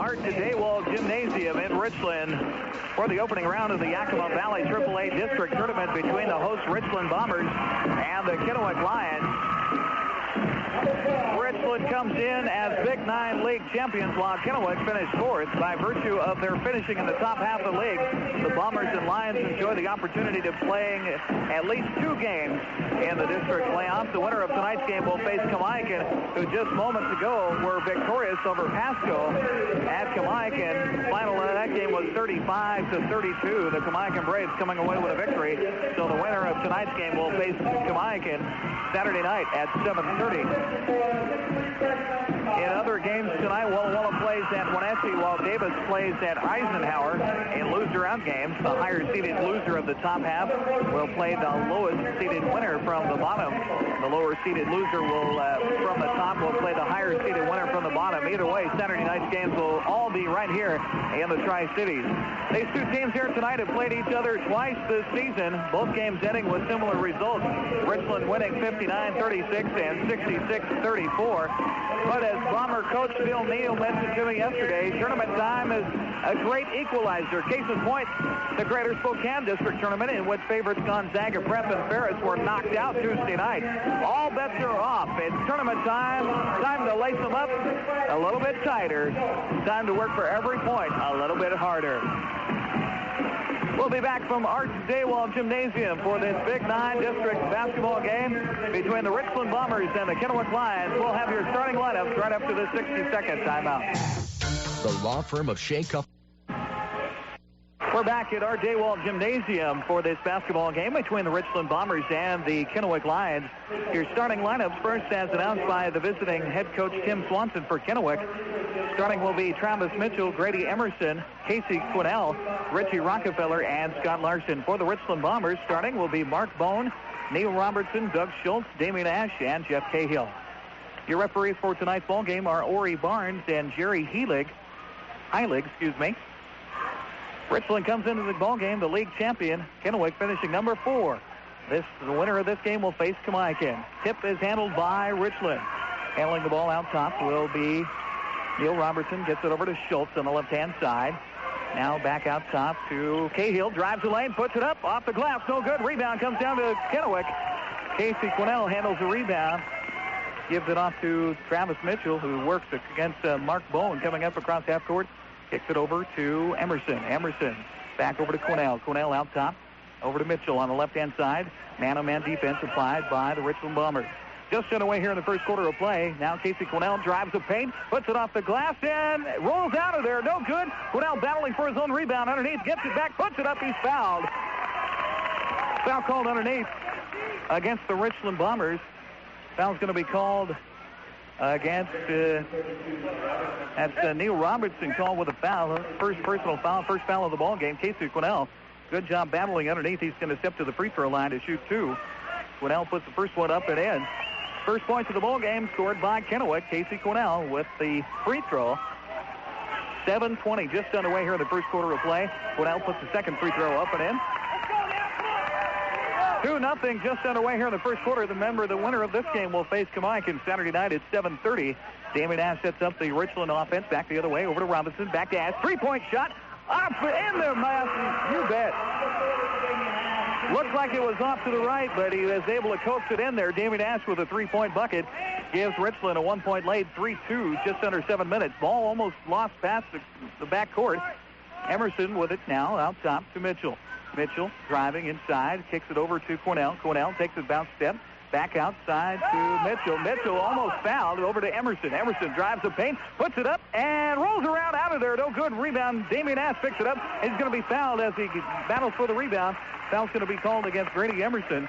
Art Daywall Gymnasium in Richland for the opening round of the Yakima Valley AAA District Tournament between the host Richland Bombers and the Kennewick Lions. Richland comes in as Big Nine League champions while Kennewick finished fourth by virtue of their finishing in the top half of the league. The Bombers and Lions enjoy the opportunity to playing at least 2 games in the district playoffs. The winner of tonight's game will face Kamaikan, who just moments ago were victorious over Pasco at Kamaikan. Final of that game was 35-32. The Kamaikan Braves coming away with a victory. So the winner of tonight's game will face Kamaikan Saturday night at 7:30. In other games tonight, Walla Walla plays at Wenatchee while Davis plays at Eisenhower in loser-out games. The higher-seeded loser of the top half will play the lowest-seeded winner from the bottom. The lower-seeded loser will, from the top, will play the higher-seeded winner from the bottom. Either way, Saturday night's games will all be right here in the Tri-Cities. These two teams here tonight have played each other twice this season. Both games ending with similar results. Richland winning 59-36 and 66-34. But as Bomber coach Bill Neal mentioned to me yesterday, tournament time is a great equalizer. Case in point, the Greater Spokane District Tournament, in which favorites Gonzaga, Prep, and Ferris were knocked out Tuesday night. All bets are off. It's tournament time. Time to lace them up a little bit tighter. Time to work for every point a little bit harder. We'll be back from Art Daywall Gymnasium for this Big Nine District basketball game between the Richland Bombers and the Kennewick Lions. We'll have your starting lineups right after the 60-second timeout. The law firm of Shea Cuff. We're back at Art Daywall Gymnasium for this basketball game between the Richland Bombers and the Kennewick Lions. Your starting lineups first as announced by the visiting head coach Tim Swanson for Kennewick. Starting will be Travis Mitchell, Grady Emerson, Casey Quinnell, Richie Rockefeller, and Scott Larson. For the Richland Bombers, starting will be Mark Bone, Neil Robertson, Doug Schultz, Damian Ash, and Jeff Cahill. Your referees for tonight's ball game are Ori Barnes and Jerry Heilig. Richland comes into the ball game, the league champion. Kennewick finishing number 4. The winner of this game will face Kamaikan. Tip is handled by Richland. Handling the ball out top will be Neil Robertson. Gets it over to Schultz on the left-hand side. Now back out top to Cahill. Drives the lane, puts it up, off the glass. No good. Rebound comes down to Kennewick. Casey Quinnell handles the rebound. Gives it off to Travis Mitchell, who works against Mark Bone coming up across half court. Kicks it over to Emerson. Emerson back over to Quinnell. Quinnell out top. Over to Mitchell on the left-hand side. Man-on-man defense applied by the Richland Bombers. Just underway here in the first quarter of play. Now Casey Quinnell drives the paint, puts it off the glass, and rolls out of there. No good. Quinnell battling for his own rebound underneath. Gets it back, puts it up. He's fouled. Foul called underneath against the Richland Bombers. Foul's going to be called against that's Neil Robertson called with a foul. First personal foul, first foul of the ball game. Casey Quinnell, good job battling underneath. He's going to step to the free throw line to shoot 2. Quinnell puts the first one up and in. First points of the ball game scored by Kennewick. Casey Quinnell with the free throw. 7:20 just underway here in the first quarter of play. Quinnell puts the second free throw up and in. 2-0 just underway here in the first quarter. Remember, the winner of this game will face Kamaikan Saturday night at 7:30. Damian Ash sets up the Richland offense. Back the other way, over to Robinson. Back to Ash. 3-point shot. Up in there, Matthew. You bet. Looked like it was off to the right, but he was able to coax it in there. Damian Ash with a 3-point bucket gives Richland a 1-point lead, 3-2, just under 7 minutes. Ball almost lost past the backcourt. Emerson with it now out top to Mitchell. Mitchell driving inside, kicks it over to Quinnell. Quinnell takes a bounce step, back outside to Mitchell. Mitchell almost fouled, over to Emerson. Emerson drives the paint, puts it up, and rolls around out of there. No good. Rebound. Damian Ash picks it up. He's going to be fouled as he battles for the rebound. Foul's going to be called against Grady Emerson.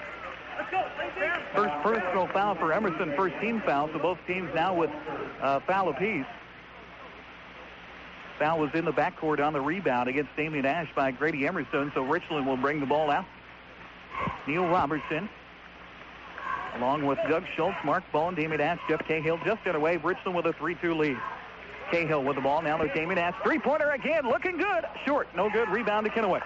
First personal foul for Emerson, first team foul. So both teams now with foul apiece. Foul was in the backcourt on the rebound against Damian Ash by Grady Emerson, so Richland will bring the ball out. Neil Robertson, along with Doug Schultz, Mark Bone, Damian Ash, Jeff Cahill, just underway. Richland with a 3-2 lead. Cahill with the ball. Now there's Damian Ash. Three-pointer again, looking good. Short, no good. Rebound to Kennewick.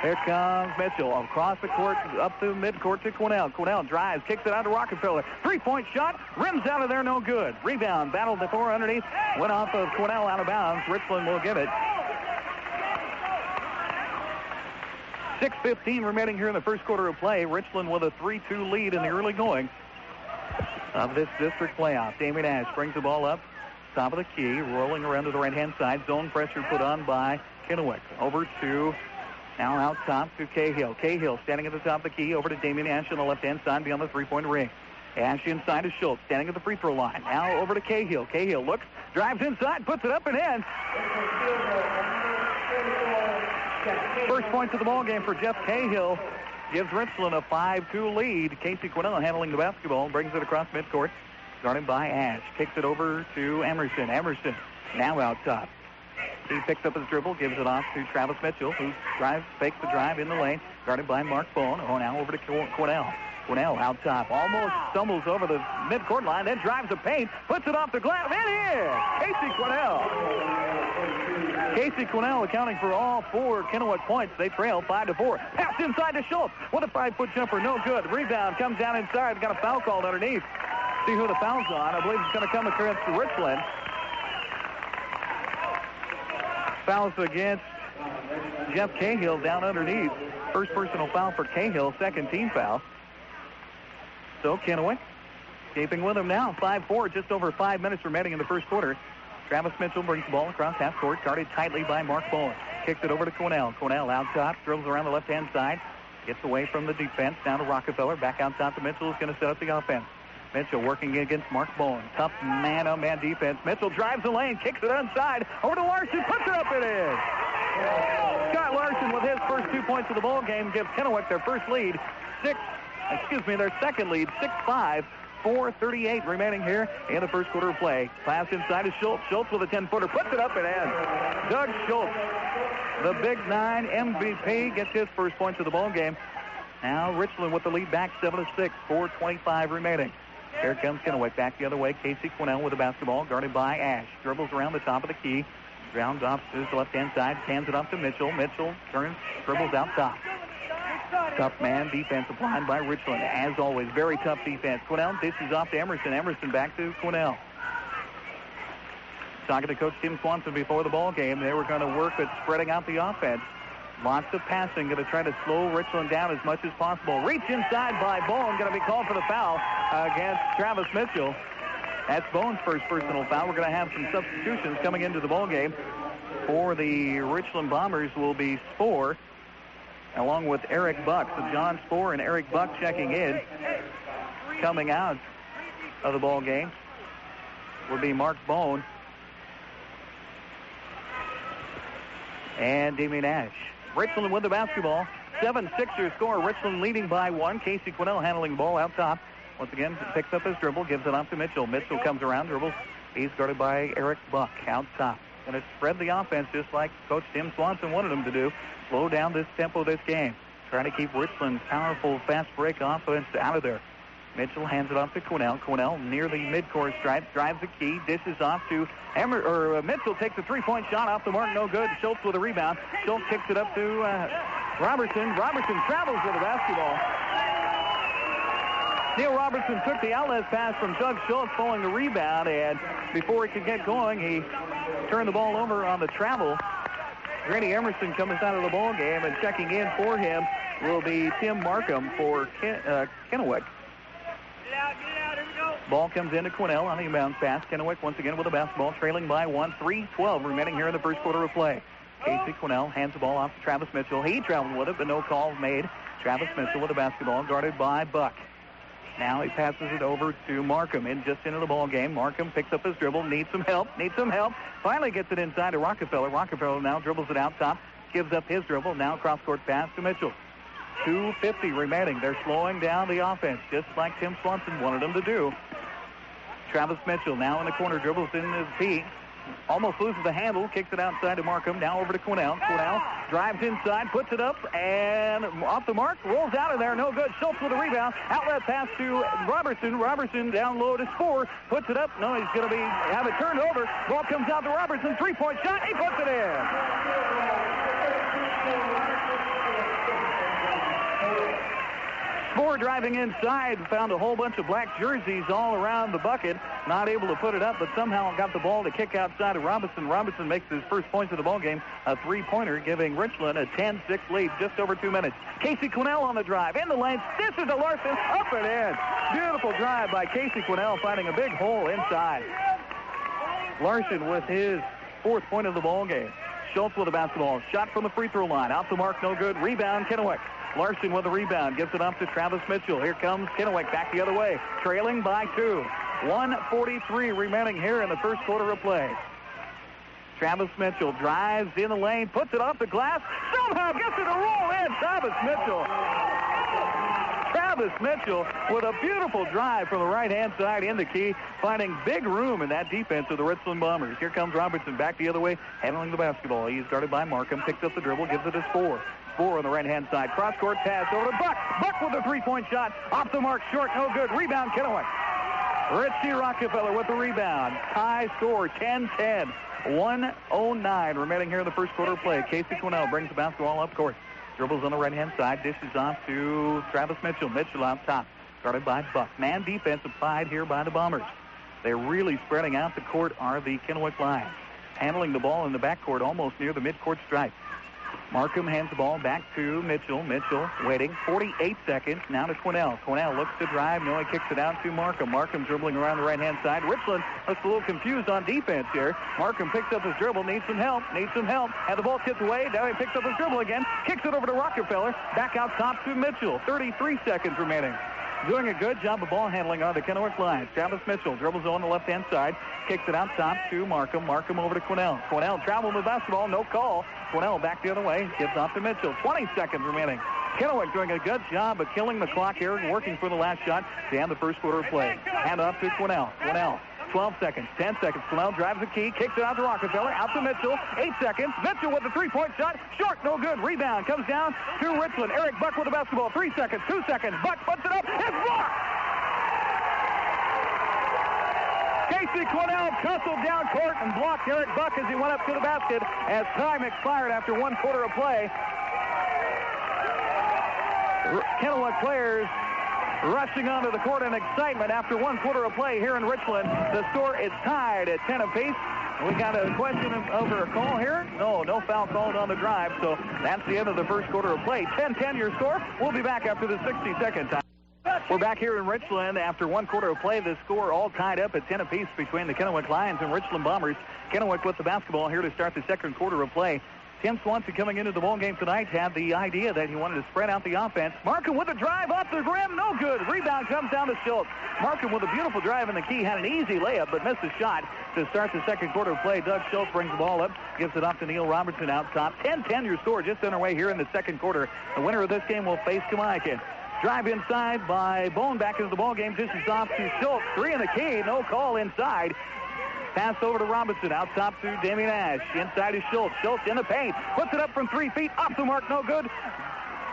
Here comes Mitchell across the court, up to midcourt to Quinnell. Quinnell drives, kicks it out to Rockefeller. Three-point shot, rims out of there, no good. Rebound, battled the floor underneath, went off of Quinnell out of bounds. Richland will get it. 6:15 remaining here in the first quarter of play. Richland with a 3-2 lead in the early going of this district playoff. Damien Ash brings the ball up, top of the key, rolling around to the right-hand side. Zone pressure put on by Kennewick. Over to, now out top to Cahill. Cahill standing at the top of the key, over to Damien Ash on the left-hand side beyond the three-point ring. Ash inside to Schultz, standing at the free throw line. Now over to Cahill. Cahill looks, drives inside, puts it up and in. First points of the ball game for Jeff Cahill gives Richland a 5-2 lead. Casey Quinnell handling the basketball, brings it across midcourt, guarded by Ash. Kicks it over to Emerson. Emerson now out top. He picks up his dribble, gives it off to Travis Mitchell, who fakes the drive in the lane, guarded by Mark Bone. Oh, now over to Quinnell. Quinnell out top, almost stumbles over the midcourt line, then drives the paint, puts it off the glass, in here! Casey Quinnell. Casey Quinnell accounting for all four Kennewick points. They trail 5-4. Pass inside to Schultz with a 5-foot jumper, no good. Rebound comes down inside, got a foul called underneath. See who the foul's on. I believe it's going to come against Richland. Fouls against Jeff Cahill down underneath. First personal foul for Cahill, second team foul. So Kennewick keeping with him now. 5-4, just over 5 minutes remaining in the first quarter. Travis Mitchell brings the ball across half court, guarded tightly by Mark Bowen. Kicks it over to Quinnell. Quinnell out top, dribbles around the left-hand side, gets away from the defense, down to Rockefeller. Back out top to Mitchell, who's going to set up the offense. Mitchell working against Mark Bowen. Tough man-on-man defense. Mitchell drives the lane, kicks it inside, over to Larson, puts it up and in. Scott Larson with his first 2 points of the ball game gives Kennewick their first lead, their second lead, 6-5. 4:38 remaining here in the first quarter of play. Pass inside to Schultz. Schultz with a 10-footer, puts it up and in. Doug Schultz, the Big 9 MVP, gets his first points of the ball game. Now Richland with the lead back, 7-6, 4:25 remaining. Here comes Kennewick back the other way. Casey Quinnell with the basketball, guarded by Ash. Dribbles around the top of the key. Grounds off to his left-hand side. Hands it off to Mitchell. Mitchell turns, dribbles out top. Tough man defense applied by Richland. As always, very tough defense. Quinnell dishes off to Emerson. Emerson back to Quinnell. Talking to Coach Tim Swanson before the ball game, they were going to work at spreading out the offense. Lots of passing, going to try to slow Richland down as much as possible. Reach inside by Bone, going to be called for the foul against Travis Mitchell. That's Bone's first personal foul. We're going to have some substitutions coming into the ball game. For the Richland Bombers will be Spohr, along with Eric Buck. So John Spohr and Eric Buck checking in. Coming out of the ball game will be Mark Bone and Damien Ash. Richland with the basketball. 7-6 score. Richland leading by 1. Casey Quinnell handling the ball out top. Once again, picks up his dribble, gives it off to Mitchell. Mitchell comes around, dribbles. He's guarded by Eric Buck out top. Going to spread the offense just like Coach Tim Swanson wanted him to do. Slow down this tempo of this game. Trying to keep Richland's powerful fast break offense out of there. Mitchell hands it off to Quinnell. Quinnell near the midcourt stripe, drives the key, dishes off to Mitchell, takes a three-point shot off the mark, no good. Schultz with a rebound. Schultz kicks it up to Robertson. Robertson travels with the basketball. Neil Robertson took the outlet pass from Doug Schultz following the rebound, and before he could get going, he turned the ball over on the travel. Grady Emerson comes out of the ball game, and checking in for him will be Tim Markham for Kennewick. Ball comes into Quinnell on the inbound pass. Kennewick once again with the basketball, trailing by 1. 3:12 remaining here in the first quarter of play. Casey Quinnell hands the ball off to Travis Mitchell. He traveled with it, but no call made. Travis Mitchell with the basketball, guarded by Buck. Now he passes it over to Markham into the ball game. Markham picks up his dribble, needs some help. Finally gets it inside to Rockefeller. Rockefeller now dribbles it out top, gives up his dribble. Now cross-court pass to Mitchell. 2:50 remaining. They're slowing down the offense, just like Tim Swanson wanted them to do. Travis Mitchell now in the corner, dribbles in his feet. Almost loses the handle, kicks it outside to Markham. Now over to Quinnell. Quinnell drives inside, puts it up, and off the mark, rolls out of there, no good. Schultz with a rebound. Outlet pass to Robertson. Robertson down low to Spohr, puts it up. No, he's going to have it turned over. Ball comes out to Robertson. Three-point shot. He puts it in. Spoor driving inside, found a whole bunch of black jerseys all around the bucket. Not able to put it up, but somehow got the ball to kick outside of Robinson. Robinson makes his first points of the ball game, a three-pointer, giving Richland a 10-6 lead, just over 2 minutes. Casey Quinnell on the drive, in the lane, dishes to Larson, up and in. Beautiful drive by Casey Quinnell, finding a big hole inside. Larson with his fourth point of the ball game. Schultz with the basketball, shot from the free throw line, out the mark, no good. Rebound, Kennewick. Larson with the rebound, gives it off to Travis Mitchell. Here comes Kennewick back the other way, trailing by 2. 1:43 remaining here in the first quarter of play. Travis Mitchell drives in the lane, puts it off the glass, somehow gets it to roll in. Travis Mitchell with a beautiful drive from the right-hand side in the key, finding big room in that defense of the Richland Bombers. Here comes Robertson back the other way, handling the basketball. He's guarded by Markham, picks up the dribble, gives it to Spoor. Spoor on the right-hand side, cross-court pass over to Buck. Buck with a three-point shot, off the mark, short, no good. Rebound, Kennewick. Richie Rockefeller with the rebound. High score, 10-10. 1:09 remaining here in the first quarter of play. Casey Quinnell brings the basketball up court. Dribbles on the right-hand side, dishes off to Travis Mitchell. Mitchell out top, guarded by Buck. Man defense applied here by the Bombers. They're really spreading out the court are the Kennewick Lions. Handling the ball in the backcourt almost near the midcourt stripe. Markham hands the ball back to Mitchell. Mitchell waiting 48 seconds. Now to Quinnell. Quinnell looks to drive. No, he kicks it out to Markham. Markham dribbling around the right-hand side. Richland looks a little confused on defense here. Markham picks up his dribble. Needs some help. Had the ball tipped away. Now he picks up his dribble again. Kicks it over to Rockefeller. Back out top to Mitchell. 33 seconds remaining. Doing a good job of ball handling on the Kennewick Lions. Travis Mitchell dribbles on the left-hand side. Kicks it out top to Markham. Markham over to Quinnell. Quinnell traveling with the basketball. No call. Quinnell back the other way. Gives off to Mitchell. 20 seconds remaining. Kennewick doing a good job of killing the clock here and working for the last shot to end the first quarter of play. Hand off to Quinnell. Quinnell. 12 seconds, 10 seconds. Quinnell drives the key, kicks it out to Rockefeller, out to Mitchell. 8 seconds. Mitchell with the three-point shot. Short, no good. Rebound comes down to Richland. Eric Buck with the basketball. 3 seconds, 2 seconds. Buck puts it up. It's blocked! Casey Quinnell tussled down court and blocked Eric Buck as he went up to the basket as time expired after 1 quarter of play. Kennewick players rushing onto the court in excitement after 1 quarter of play here in Richland. The score is tied at 10 apiece. We got a question over a call here. No foul called on the drive, so that's the end of the first quarter of play. 10-10 your score. We'll be back after the 60-second time. We're back here in Richland after 1 quarter of play. The score all tied up at 10 apiece between the Kennewick Lions and Richland Bombers. Kennewick with the basketball here to start the second quarter of play. Tim Swanson coming into the ball game tonight had the idea that he wanted to spread out the offense. Markham with a drive off the rim, no good. Rebound comes down to Schultz. Markham with a beautiful drive in the key, had an easy layup but missed a shot to start the second quarter of play. Doug Schultz brings the ball up, gives it off to Neil Robertson out top. 10-10 your score, just underway here in the second quarter. The winner of this game will face Kennewick. Drive inside by Bone back into the ball game. This is off to Schultz. 3 in the key, no call inside. Pass over to Robinson, out top to Damian Ash. Inside is Schultz. Schultz in the paint. Puts it up from 3 feet. Off the mark, no good.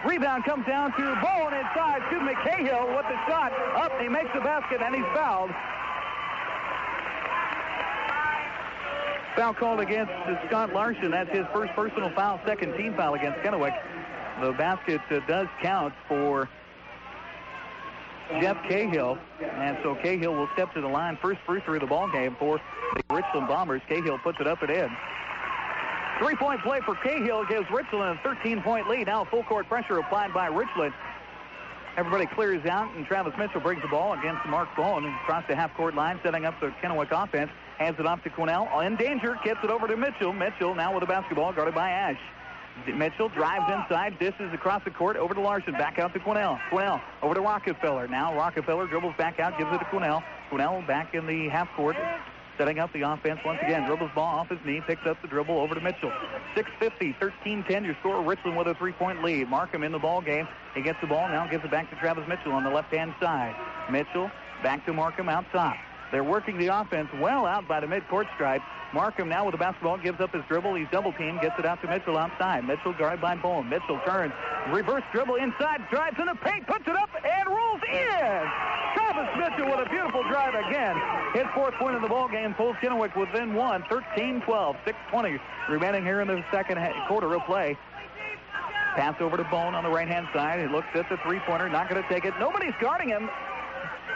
Rebound comes down to Bone inside to Cahill with the shot. Up, he makes the basket, and he's fouled. Foul called against Scott Larson. That's his first personal foul, second team foul against Kennewick. The basket does count for Jeff Cahill, and so Cahill will step to the line. First free through the ball game for the Richland Bombers. Cahill puts it up and in. 3-point play for Cahill gives Richland a 13-point lead. Now full court pressure applied by Richland. Everybody clears out, and Travis Mitchell brings the ball against Mark Bowen across the half-court line, setting up the Kennewick offense. Hands it off to Quinnell. In danger, gets it over to Mitchell. Mitchell now with the basketball, guarded by Ash. Mitchell drives inside, dishes across the court, over to Larson, back out to Quinnell. Quinnell over to Rockefeller. Now Rockefeller dribbles back out, gives it to Quinnell. Quinnell back in the half court, setting up the offense once again. Dribbles ball off his knee, picks up the dribble over to Mitchell. 6:50, 13-10 your score. Richland with a 3-point lead. Markham in the ball game. He gets the ball now, gives it back to Travis Mitchell on the left-hand side. Mitchell back to Markham out top. They're working the offense well out by the midcourt stripe. Markham now with the basketball, gives up his dribble. He's double-teamed, gets it out to Mitchell outside. Mitchell guarded by Bowen. Mitchell turns, reverse dribble inside, drives in the paint, puts it up, and rolls in. Travis Mitchell with a beautiful drive again. His 4th point of the ball game pulls Kennewick within 1, 13-12, 6:20 remaining here in the second quarter of play. Pass over to Bone on the right-hand side. He looks at the three-pointer, not going to take it. Nobody's guarding him.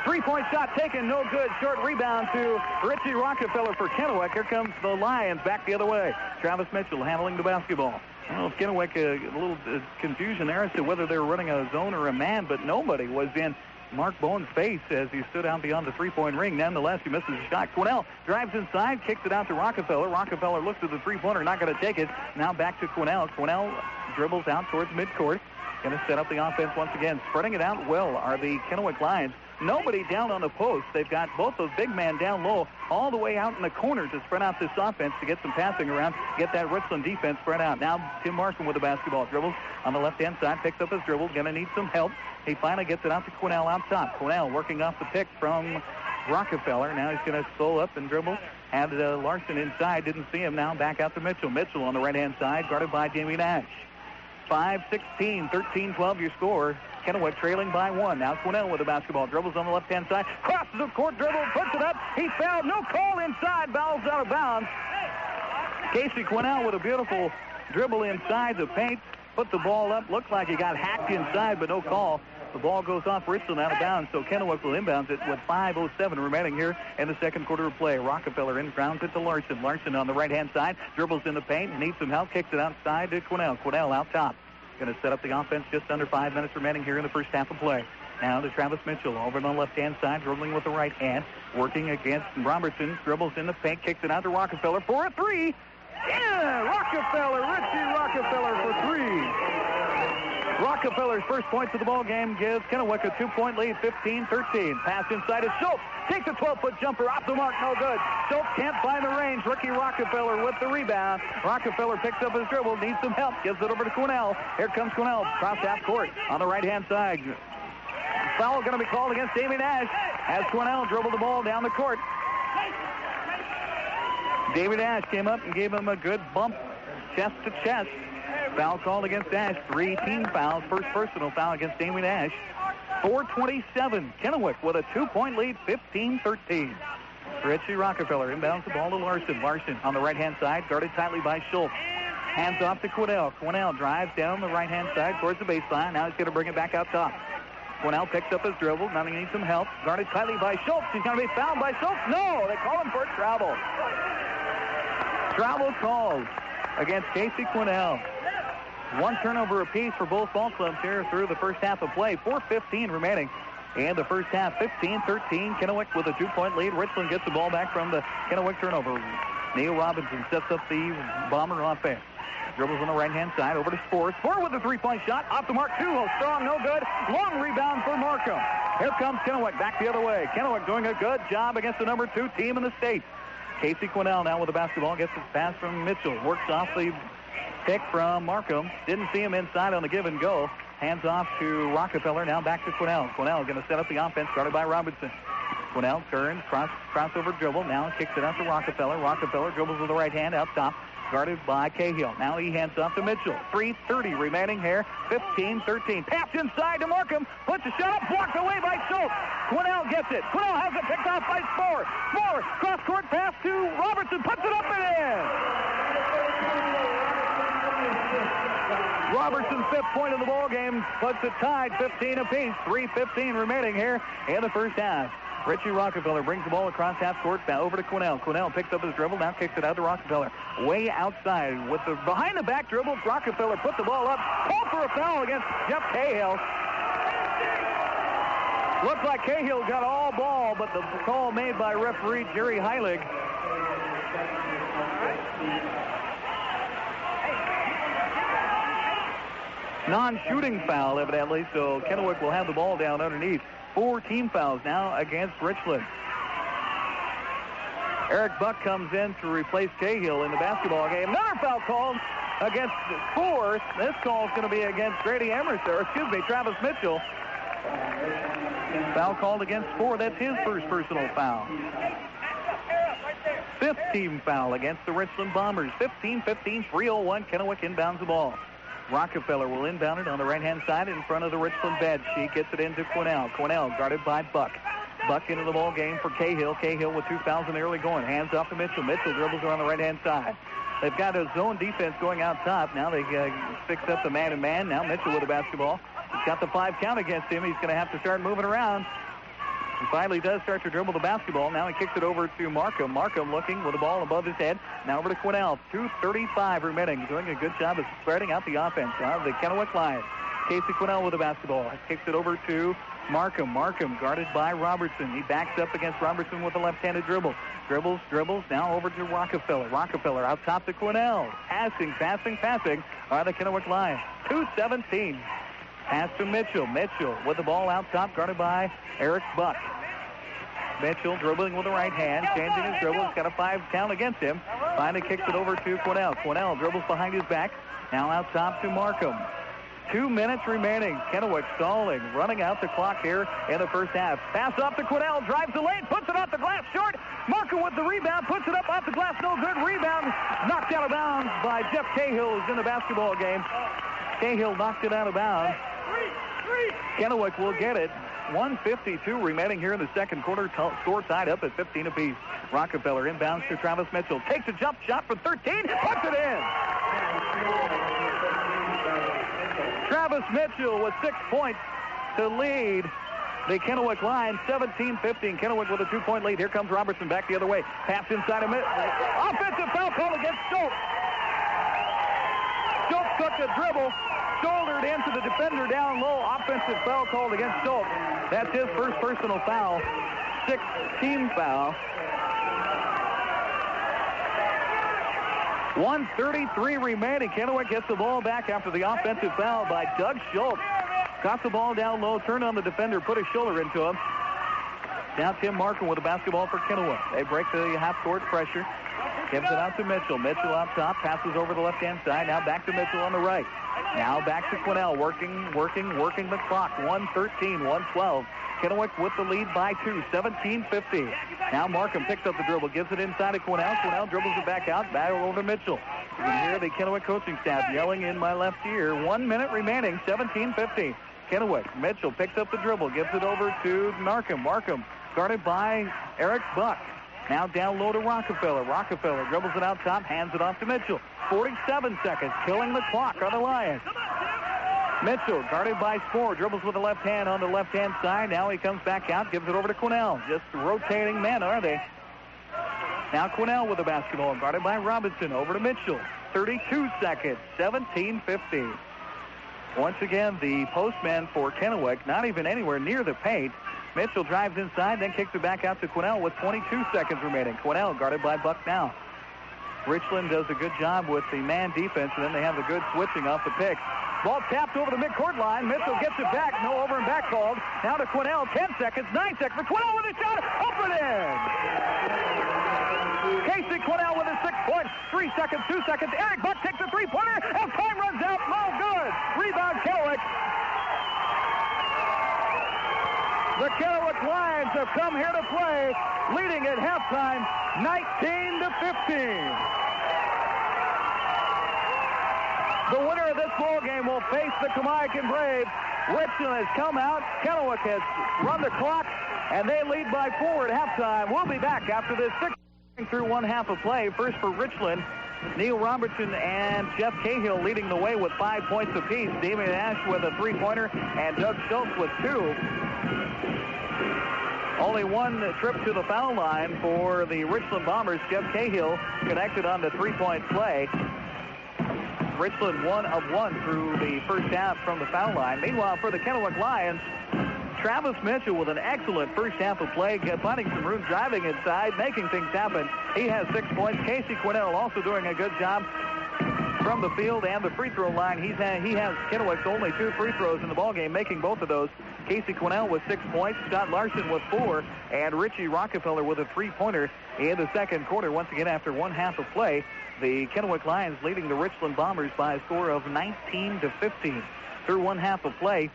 Three-point shot taken, no good. Short rebound to Richie Rockefeller for Kennewick. Here comes the Lions back the other way. Travis Mitchell handling the basketball. I don't know if Kennewick, a little confusion there as to whether they were running a zone or a man, but nobody was in Mark Bone's face as he stood out beyond the three-point ring. Nonetheless, he misses a shot. Quinnell drives inside, kicks it out to Rockefeller. Rockefeller looks at the three-pointer, not going to take it. Now back to Quinnell. Quinnell dribbles out towards midcourt. Going to set up the offense once again. Spreading it out well are the Kennewick Lions. Nobody down on the post. They've got both those big men down low all the way out in the corner to spread out this offense to get some passing around, get that Richland defense spread out. Now Tim Markham with the basketball. Dribbles on the left-hand side, picks up his dribble. Going to need some help. He finally gets it out to Quinnell out top. Quinnell working off the pick from Rockefeller. Now he's going to slow up and dribble. Had Larson inside. Didn't see him. Now back out to Mitchell. Mitchell on the right-hand side, guarded by Jamie Nash. 5-16, 13-12 your score. Kennewick trailing by 1. Now Quinnell with the basketball. Dribbles on the left-hand side. Crosses the court, dribble, puts it up. He fouled. No call inside. Ball's out of bounds. Casey Quinnell with a beautiful dribble inside the paint. Put the ball up. Looked like he got hacked inside, but no call. The ball goes off Richland out of bounds, so Kennewick will inbounds it with 5:07 remaining here in the second quarter of play. Rockefeller inbounds it to Larson. Larson on the right-hand side. Dribbles in the paint. Needs some help. Kicks it outside to Quinnell. Quinnell out top. Going to set up the offense just under 5 minutes remaining here in the first half of play. Now to Travis Mitchell over on the left-hand side, dribbling with the right hand, working against Robertson. Dribbles in the paint, kicks it out to Rockefeller for a three. Yeah, Rockefeller, Richie Rockefeller for three. Rockefeller's first points of the ball game gives Kennewick a 2-point lead, 15-13. Pass inside to Schultz. Takes a 12-foot jumper off the mark, no good. Schultz can't find the range. Ricky Rockefeller with the rebound. Rockefeller picks up his dribble, needs some help, gives it over to Quinnell. Here comes Quinnell, cross half court on the right-hand side. Foul going to be called against Davey Nash as Quinnell dribbled the ball down the court. Davey Nash came up and gave him a good bump, chest to chest. Foul called against Nash. 3 team fouls. First personal foul against Davey Nash. 4:27. Kennewick with a 2-point lead, 15-13. Richie Rockefeller inbounds the ball to Larson. Larson on the right-hand side, guarded tightly by Schultz. Hands off to Quinnell. Quinnell drives down the right-hand side towards the baseline. Now he's going to bring it back out top. Quinnell picks up his dribble. Now he needs some help. Guarded tightly by Schultz. He's going to be fouled by Schultz. No, they call him for travel. Travel called against Casey Quinnell. 1 turnover apiece for both ball clubs here through the first half of play. 4:15 remaining in the first half. 15-13. Kennewick with a 2-point lead. Richland gets the ball back from the Kennewick turnover. Neil Robinson sets up the Bomber offense. Dribbles on the right-hand side over to Spohr. Spohr with a 3-point shot. Off the mark, 2. Strong, no good. Long rebound for Markham. Here comes Kennewick back the other way. Kennewick doing a good job against the number 2 team in the state. Casey Quinnell now with the basketball. Gets his pass from Mitchell. Works off the pick from Markham. Didn't see him inside on the give and go. Hands off to Rockefeller. Now back to Quinnell. Quinnell going to set up the offense guarded by Robinson. Quinnell turns, crossover dribble. Now kicks it out to Rockefeller. Rockefeller dribbles with the right hand out top. Guarded by Cahill. Now he hands off to Mitchell. 3:30 remaining here. 15-13. Pass inside to Markham. Puts a shot up. Blocked away by Schultz. Quinnell gets it. Quinnell has it picked off by Spohr. Spohr. Cross-court pass to Robertson. Puts it up and in. Robertson's 5th point of the ball game puts it tied 15 apiece. 3:15 remaining here in the first half. Richie Rockefeller brings the ball across half court, over to Quinnell. Quinnell picks up his dribble, now kicks it out to Rockefeller. Way outside with the behind the back dribble. Rockefeller put the ball up. Called for a foul against Jeff Cahill. Looks like Cahill got all ball, but the call made by referee Jerry Heilig. Non-shooting foul, evidently, so Kennewick will have the ball down underneath. 4 team fouls now against Richland. Eric Buck comes in to replace Cahill in the basketball game. Another foul called against Spohr. This call is going to be against Grady Emerson, Travis Mitchell. Foul called against Spohr. That's his first personal foul. 5th team foul against the Richland Bombers. 15-15, 3:01. Kennewick inbounds the ball. Rockefeller will inbound it on the right-hand side in front of the Richland bench. She gets it into Quinnell. Quinnell guarded by Buck. Buck into the ball game for Cahill. Cahill with 2 fouls in the early going. Hands off to Mitchell. Mitchell dribbles her on the right-hand side. They've got a zone defense going out top. Now they fix up the man-to-man. Now Mitchell with the basketball. He's got the 5 count against him. He's going to have to start moving around. He finally does start to dribble the basketball. Now he kicks it over to Markham. Markham looking with the ball above his head. Now over to Quinnell. 2:35 remaining. Doing a good job of spreading out the offense. Now the Kennewick Lions. Casey Quinnell with the basketball. Kicks it over to Markham. Markham guarded by Robertson. He backs up against Robertson with a left-handed dribble. Dribbles. Now over to Rockefeller. Rockefeller out top to Quinnell. Passing. Are the Kennewick Lions. 2:17. Pass to Mitchell. Mitchell with the ball out top, guarded by Eric Buck. Mitchell dribbling with the right hand, changing his dribble. He's got a 5 count against him. Finally kicks it over to Quinnell. Quinnell dribbles behind his back. Now out top to Markham. 2 minutes remaining. Kennewick stalling, running out the clock here in the first half. Pass off to Quinnell, drives the lane, puts it off the glass short. Markham with the rebound, puts it up off the glass, no good. Rebound knocked out of bounds by Jeff Cahill, who's in the basketball game. Cahill knocked it out of bounds. Kennewick will get it. 1:52 remaining here in the second quarter. Score tied up at 15 apiece. Rockefeller inbounds to Travis Mitchell. Takes a jump shot for 13. Puts it in. Travis Mitchell with 6 points to lead the Kennewick Lions. 17-15. Kennewick with a 2-point lead. Here comes Robertson back the other way. Pass inside of it. Offensive foul call against Schultz. Schultz took a dribble. Shouldered into the defender down low. Offensive foul called against Schultz. That's his first personal foul. 6th team foul. 1:33 remaining. Kennewick gets the ball back after the offensive foul by Doug Schultz. Got the ball down low, turned on the defender, put a shoulder into him. Now Tim Markham with the basketball for Kennewick. They break the half-court pressure. Gives it out to Mitchell. Mitchell out top, passes over the left-hand side. Now back to Mitchell on the right. Now back to Quinnell, working the clock. 1:13, 1:12. Kennewick with the lead by 2, 17-15. Now Markham picks up the dribble, gives it inside to Quinnell. Quinnell dribbles it back out, back over to Mitchell. You can hear the Kennewick coaching staff yelling in my left ear. 1 minute remaining, 17-15. Kennewick, Mitchell picks up the dribble, gives it over to Markham. Markham guarded by Eric Buck. Now down low to Rockefeller. Rockefeller dribbles it out top, hands it off to Mitchell. 47 seconds, killing the clock on the Lions. Mitchell, guarded by Spoor, dribbles with the left hand on the left-hand side. Now he comes back out, gives it over to Quinnell. Just rotating men, are they? Now Quinnell with the basketball, guarded by Robinson. Over to Mitchell. 32 seconds, 17-15. Once again, the postman for Kennewick, not even anywhere near the paint. Mitchell drives inside, then kicks it back out to Quinnell with 22 seconds remaining. Quinnell guarded by Buck now. Richland does a good job with the man defense, and then they have the good switching off the pick. Ball tapped over the midcourt line. Mitchell gets it back. No over and back called. Now to Quinnell. 10 seconds, 9 seconds. Quinnell with a shot. Up and in. Casey Quinnell with a 6 points. 3 seconds, 2 seconds. Eric Buck takes a three-pointer. As time runs out, no good. Rebound Kennewick. The Kennewick Lions have come here to play, leading at halftime 19-15. The winner of this ball game will face the Kamiakin Braves. Richland has come out. Kennewick has run the clock, and they lead by 4 at halftime. We'll be back after this 6 through 1 half of play. First for Richland, Neil Robertson and Jeff Cahill leading the way with 5 points apiece. David Ash with a 3-pointer and Doug Schultz with 2. Only one trip to the foul line for the Richland Bombers. Jeff Cahill connected on the 3-point play. Richland 1 of 1 through the first half from the foul line. Meanwhile, for the Kennewick Lions, Travis Mitchell with an excellent first half of play, finding some room, driving inside, making things happen. He has 6 points. Casey Quinnell also doing a good job from the field and the free throw line. He has Kennewick's only 2 free throws in the ballgame, making both of those. Casey Quinnell with 6 points, Scott Larson with 4, and Richie Rockefeller with a 3-pointer in the second quarter. Once again, after 1 half of play, the Kennewick Lions leading the Richland Bombers by a score of 19-15. Through 1 half of play,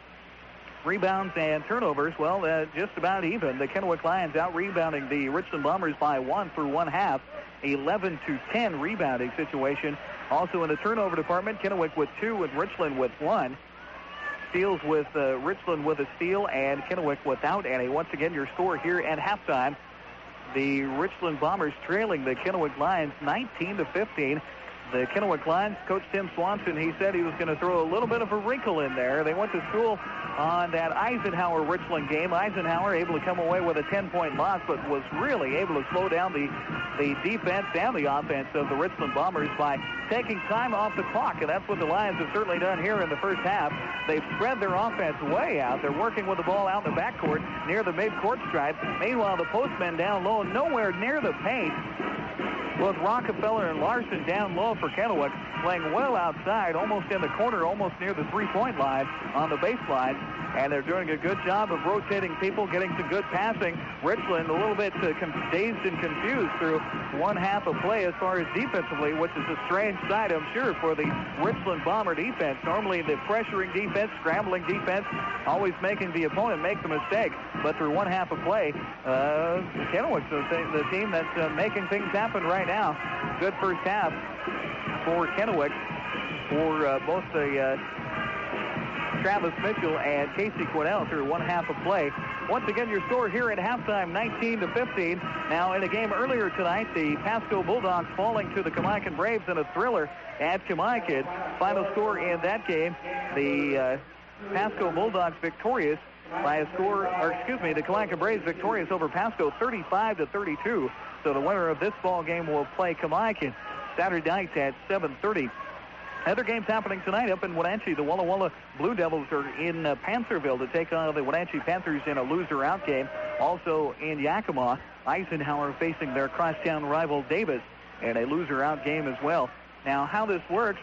rebounds and turnovers, well, just about even. The Kennewick Lions out-rebounding the Richland Bombers by 1 through 1 half. 11-10 rebounding situation. Also in the turnover department, Kennewick with 2 and Richland with 1. Steals with Richland with a steal and Kennewick without any. Once again, your score here at halftime. The Richland Bombers trailing the Kennewick Lions 19-15. the Kennewick Lions. Coach Tim Swanson, he said he was going to throw a little bit of a wrinkle in there. They went to school on that Eisenhower-Richland game. Eisenhower able to come away with a 10-point loss, but was really able to slow down the defense and the offense of the Richland Bombers by taking time off the clock, and that's what the Lions have certainly done here in the first half. They've spread their offense way out. They're working with the ball out in the backcourt near the mid-court stripe. Meanwhile, the postmen down low, nowhere near the paint. Both Rockefeller and Larson down low for Kennewick, playing well outside, almost in the corner, almost near the three-point line on the baseline. And they're doing a good job of rotating people, getting some good passing. Richland a little bit dazed and confused through one half of play as far as defensively, which is a strange sight, I'm sure, for the Richland Bomber defense. Normally the pressuring defense, scrambling defense, always making the opponent make the mistake. But through one half of play, Kennewick's the team that's making things happen right now. Good first half for Kennewick, for both the Travis Mitchell and Casey Quinnell through one half of play. Once again, your score here at halftime, 19-15. Now, in a game earlier tonight, the Pasco Bulldogs falling to the Kamaikan Braves in a thriller at Kamaikan. Final score in that game, the Pasco Bulldogs victorious by a score, or excuse me, the Kamaikan Braves victorious over Pasco 35-32. So the winner of this ball game will play Kamaikan Saturday night at 7:30. Other games happening tonight up in Wenatchee. The Walla Walla Blue Devils are in Pantherville to take on the Wenatchee Panthers in a loser-out game. Also in Yakima, Eisenhower facing their crosstown rival Davis in a loser-out game as well. Now, how this works,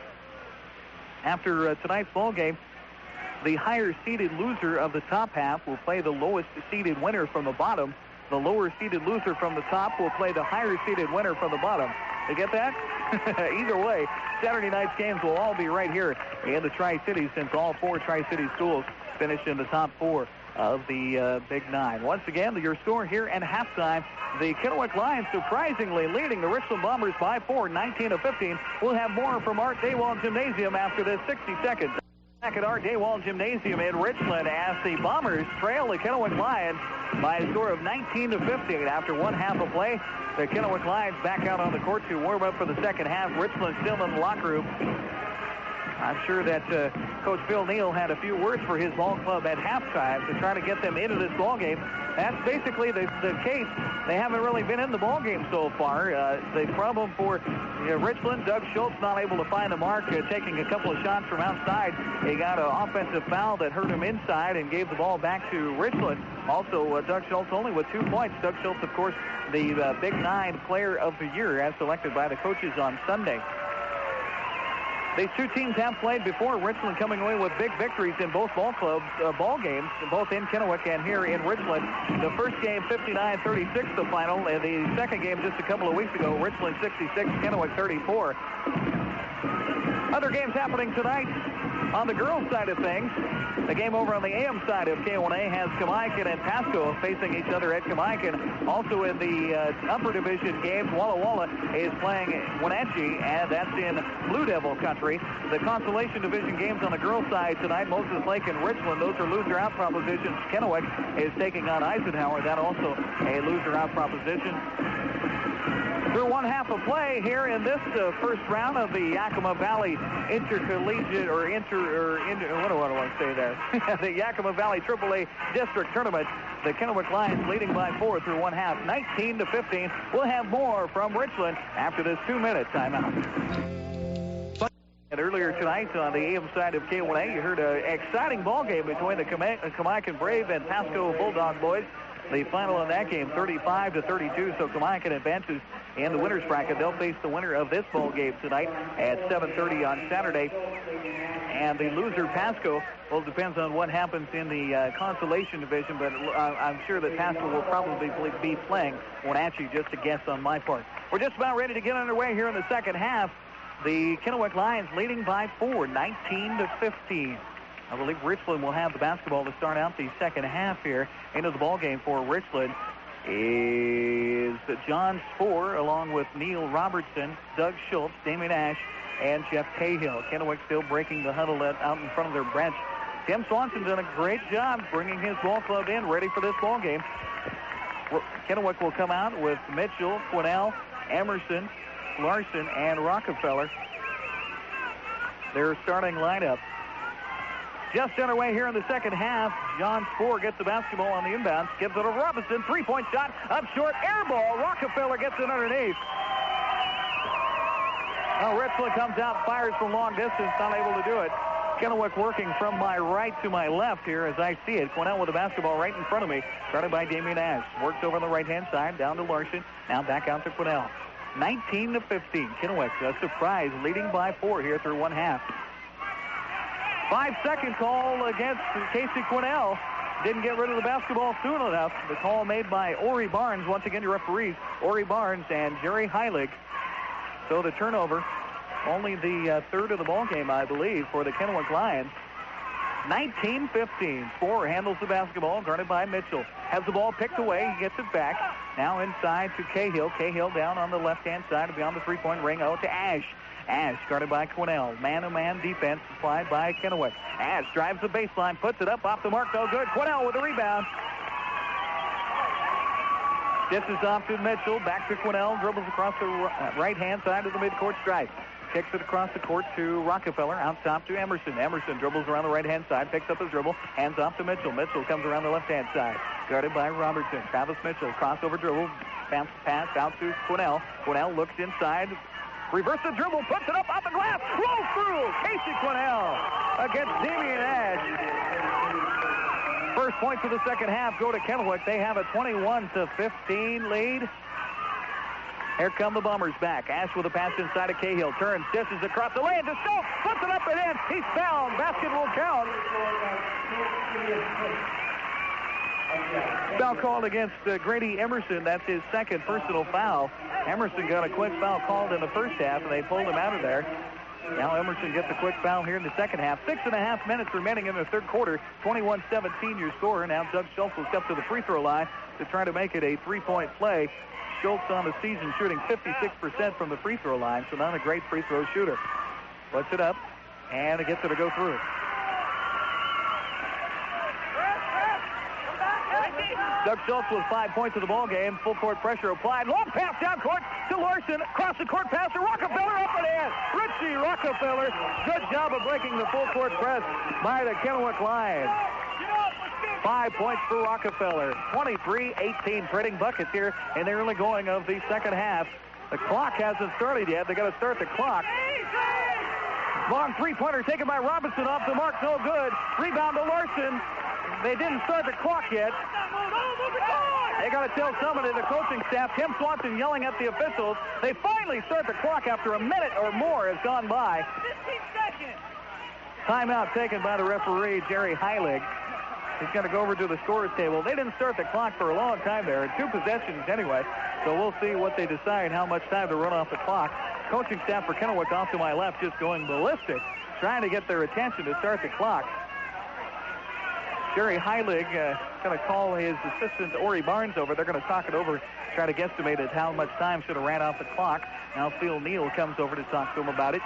after tonight's ball game, the higher-seeded loser of the top half will play the lowest-seeded winner from the bottom. The lower-seeded loser from the top will play the higher-seeded winner from the bottom. You get that? Either way, Saturday night's games will all be right here in the Tri-Cities, since all four Tri-City schools finished in the top four of the Big Nine. Once again, your score here at halftime, the Kennewick Lions surprisingly leading the Richland Bombers by 4, 19-15. We'll have more from Art Daywall Gymnasium after this 60 seconds. Back at Art Daywall Gymnasium in Richland as the Bombers trail the Kennewick Lions by a score of 19-15 after one half of play. The Kennewick Lions back out on the court to warm up for the second half. Richland still in the locker room. I'm sure that Coach Phil Neal had a few words for his ball club at halftime to try to get them into this ball game. That's basically the case. They haven't really been in the ball game so far. The problem for Richland, Doug Schultz not able to find the mark, taking a couple of shots from outside. He got an offensive foul that hurt him inside and gave the ball back to Richland. Also, Doug Schultz only with 2 points. Doug Schultz, of course, the Big Nine Player of the Year as selected by the coaches on Sunday. These two teams have played before, Richland coming away with big victories in both ball games, both in Kennewick and here in Richland. The first game, 59-36, the final. And the second game just a couple of weeks ago, Richland 66, Kennewick 34. Other games happening tonight on the girls' side of things. The game over on the AM side of KONA has Kamaikan and Pasco facing each other at Kamaikan. Also in the upper division games, Walla Walla is playing Wenatchee, and that's in Blue Devil country. The consolation division games on the girls' side tonight, Moses Lake and Richland, those are loser-out propositions. Kennewick is taking on Eisenhower. That also a loser-out proposition. Through one half of play here in this first round of the Yakima Valley Intercollegiate what do I say there? The Yakima Valley AAA District Tournament. The Kennewick Lions leading by 4 through one half, 19-15. We'll have more from Richland after this 2-minute timeout. And earlier tonight on the AM side of KONA, you heard an exciting ball game between the Kamaikan Brave and Pasco Bulldog boys. The final in that game, 35-32, so Kamaikan advances in the winner's bracket. They'll face the winner of this ball game tonight at 7:30 on Saturday. And the loser, Pasco, well, it depends on what happens in the consolation division, but I'm sure that Pasco will probably be playing Wenatchee, just a guess on my part. We're just about ready to get underway here in the second half. The Kennewick Lions leading by 4, 19-15. I believe Richland will have the basketball to start out the second half here. Into the ball game for Richland is John Spoor, along with Neil Robertson, Doug Schultz, Damien Ash, and Jeff Cahill. Kennewick still breaking the huddle out in front of their bench. Tim Swanson's done a great job bringing his ball club in, ready for this ball game. Kennewick will come out with Mitchell, Quinnell, Emerson, Larson, and Rockefeller. their starting lineup. Just underway here in the second half. John Spohr gets the basketball on the inbounds. Gives it to Robinson. Three-point shot. Up short. Air ball. Rockefeller gets it underneath. Now Richland comes out, fires from long distance. Not able to do it. Kennewick working from my right to my left here as I see it. Quinnell with the basketball right in front of me. Started by Damian Ash. Works over on the right-hand side. Down to Larson. Now back out to Quinnell. 19-15. Kennewick, a surprise, leading by 4 here through one half. 5-second call against Casey Quinnell. Didn't get rid of the basketball soon enough. The call made by Ori Barnes. Once again, your referees, Ori Barnes and Jerry Heilig. So the turnover, only the third of the ball game, I believe, for the Kennewick Lions. 19-15. Spohr handles the basketball, guarded by Mitchell. Has the ball picked away. He gets it back. Now inside to Cahill. Cahill down on the left-hand side beyond the three-point ring. Oh, to Ash. Ash guarded by Quinnell. Man-to-man defense applied by Kennewick. Ash drives the baseline, puts it up off the mark. No good. Quinnell with the rebound. Dishes off to Mitchell. Back to Quinnell. Dribbles across the right-hand side of the midcourt stripe. Kicks it across the court to Rockefeller. Out top to Emerson. Emerson dribbles around the right-hand side. Picks up his dribble. Hands off to Mitchell. Mitchell comes around the left-hand side. Guarded by Robertson. Travis Mitchell. Crossover dribble. Bounce pass out to Quinnell. Quinnell looks inside. Reverse the dribble. Puts it up off the glass. Rolls through. Casey Quinnell against Damian Ash. First points of the second half go to Kennewick. They have a 21-15 lead. Here come the Bombers back. Ash with a pass inside of Cahill. Turns, dishes across the lane to Stokes. Puts it up and in. He's fouled. Basket will count. Foul called against Grady Emerson. That's his second personal foul. Emerson got a quick foul called in the first half, and they pulled him out of there. Now Emerson gets a quick foul here in the second half. 6.5 minutes remaining in the third quarter. 21-17 your score. Now Doug Schultz will step to the free throw line to try to make it a three-point play. Schultz on the season shooting 56% from the free throw line, so not a great free throw shooter. Puts it up, and it gets it to go through. Doug Schultz with 5 points of the ball game. Full court pressure applied. Long pass down court to Larson. Across the court pass to Rockefeller. Up and in. Richie Rockefeller. Good job of breaking the full court press by the Kennewick Lions. 5 points for Rockefeller. 23-18 trading buckets here in the early going of the second half. The clock hasn't started yet. They got to start the clock. Long three-pointer taken by Robinson off the mark. No good. Rebound to Larson. They didn't start the clock yet. They got to tell somebody, the coaching staff, Tim Swanson yelling at the officials. They finally start the clock after a minute or more has gone by. 15 seconds. Timeout taken by the referee, Jerry Heilig. He's going to go over to the scorer's table. They didn't start the clock for a long time there. 2 possessions anyway. So we'll see what they decide, how much time to run off the clock. Coaching staff for Kennewick off to my left just going ballistic, trying to get their attention to start the clock. Jerry Heilig going to call his assistant Ori Barnes over. They're going to talk it over, try to guesstimate at how much time should have ran off the clock. Now Phil Neal comes over to talk to him about it.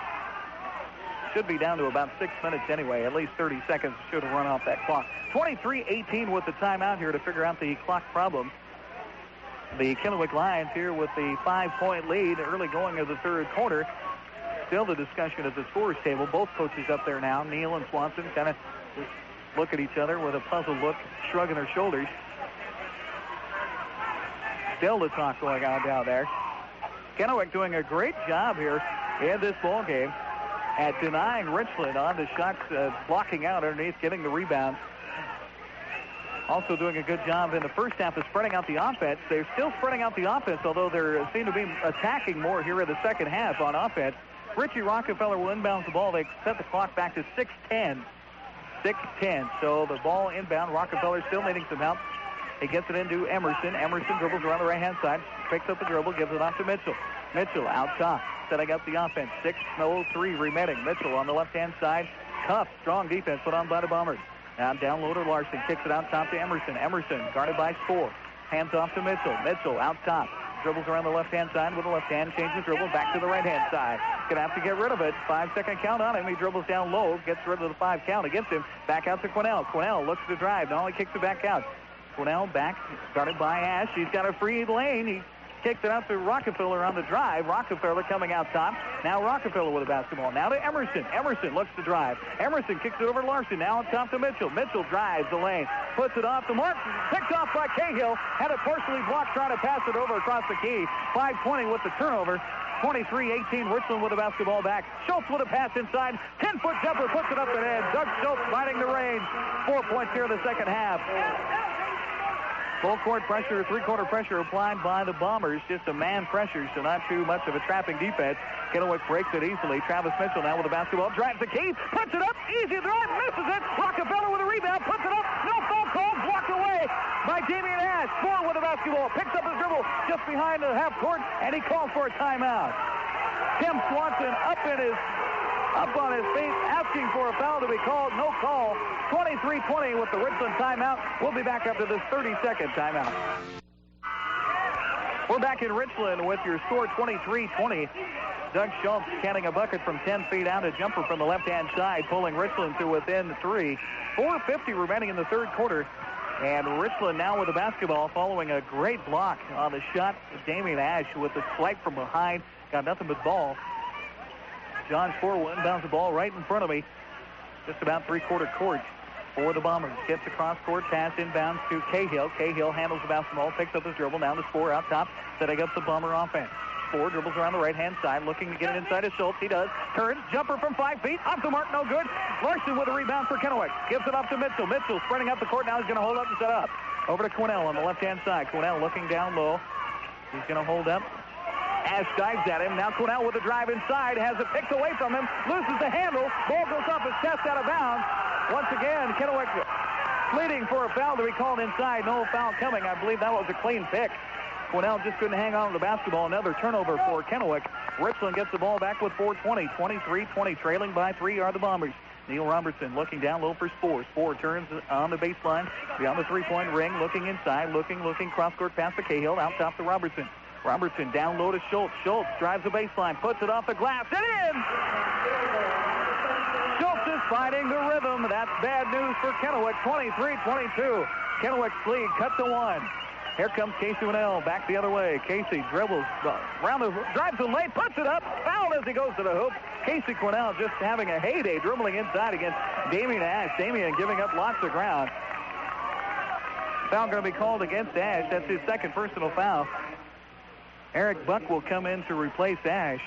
Should be down to about 6 minutes anyway. At least 30 seconds should have run off that clock. 23-18 with the timeout here to figure out the clock problem. The Kennewick Lions here with the 5-point lead early going of the third quarter. Still the discussion at the scorer's table. Both coaches up there now. Neal and Swanson kind of look at each other with a puzzled look, shrugging their shoulders. Still the talk going on down there. Kennewick doing a great job here in this ball game at denying Richland on the shots, blocking out underneath, getting the rebound. Also doing a good job in the first half of spreading out the offense. They're still spreading out the offense, although they seem to be attacking more here in the second half on offense. Richie Rockefeller will inbound the ball. They set the clock back to 6:10. 6:10. So the ball inbound. Rockefeller still needing some help. He gets it into Emerson. Emerson dribbles around the right-hand side. Picks up the dribble. Gives it off to Mitchell. Mitchell out top. Setting up the offense. 6:03 remaining. Mitchell on the left-hand side. Tough, strong defense put on by the Bombers. Now down low to Larson. Kicks it out top to Emerson. Emerson guarded by Spohr. Hands off to Mitchell. Mitchell out top. Dribbles around the left-hand side with the left hand. Changes dribble back to the right-hand side. Gonna have to get rid of it. 5-second count on him. He dribbles down low. Gets rid of the 5 count against him. Back out to Quinnell. Quinnell looks to drive. Now he kicks it back out. Quinnell back. Guarded by Ash. He's got a free lane. He Kicks it out to Rockefeller on the drive. Rockefeller coming out top. Now Rockefeller with the basketball. Now to Emerson. Emerson looks to drive. Emerson kicks it over to Larson. Now on top to Mitchell. Mitchell drives the lane. Puts it off the mark. Picked off by Cahill. Had it partially blocked trying to pass it over across the key. 5-20 with the turnover. 23-18, Richland with the basketball back. Schultz with a pass inside. 10-foot jumper, puts it up and in. Doug Schultz finding the range. 4 points here in the second half. Full court pressure, three-quarter pressure applied by the Bombers. Just a man pressure, so not too much of a trapping defense. Kennewick breaks it easily. Travis Mitchell now with the basketball. Drives the key. Puts it up. Easy drive. Misses it. Rockefeller with a rebound. Puts it up. No foul call. Blocked away by Damian Ash. Moore with the basketball. Picks up his dribble just behind the half court, and he calls for a timeout. Tim Swanson up on his feet, asking for a foul to be called. No call. 23-20 with the Richland timeout. We'll be back after this 30-second timeout. We're back in Richland with your score 23-20. Doug Schultz canning a bucket from 10 feet out. A jumper from the left-hand side, pulling Richland to within 3. 4:50 remaining in the third quarter. And Richland now with the basketball following a great block on the shot. Damian Ash with the swipe from behind. Got nothing but ball. John Spohr will inbounds the ball right in front of me. Just about three-quarter court for the Bombers. Gets a cross-court pass inbounds to Cahill. Cahill handles the basketball, picks up his dribble. Down to Spohr out top, setting up the Bomber offense. Spohr dribbles around the right-hand side, looking to get it inside of Schultz. He does. Turns, jumper from 5 feet. Off the mark, no good. Larson with a rebound for Kennewick. Gives it off to Mitchell. Mitchell spreading out the court. Now he's going to hold up and set up. Over to Quinnell on the left-hand side. Quinnell looking down low. He's going to hold up. Ash dives at him. Now Quinnell with the drive inside. Has it picked away from him. Loses the handle. Ball goes off his chest out of bounds. Once again, Kennewick pleading for a foul to be called inside. No foul coming. I believe that was a clean pick. Quinnell just couldn't hang on to the basketball. Another turnover for Kennewick. Richland gets the ball back with 4:20. 23-20. Trailing by 3 are the Bombers. Neil Robertson looking down low for Spohr. Spohr turns on the baseline. Beyond the three-point ring. Looking inside. Looking. Cross-court pass to Cahill. Out top to Robertson. Robertson down low to Schultz. Schultz drives the baseline. Puts it off the glass. And in! Schultz is finding the rhythm. That's bad news for Kennewick. 23-22. Kennewick's lead cut to 1. Here comes Casey Quinnell back the other way. Casey dribbles around drives the lane, puts it up, fouled as he goes to the hoop. Casey Quinnell just having a heyday dribbling inside against Damian Ash. Damian giving up lots of ground. Foul going to be called against Ash. That's his second personal foul. Eric Buck will come in to replace Ash.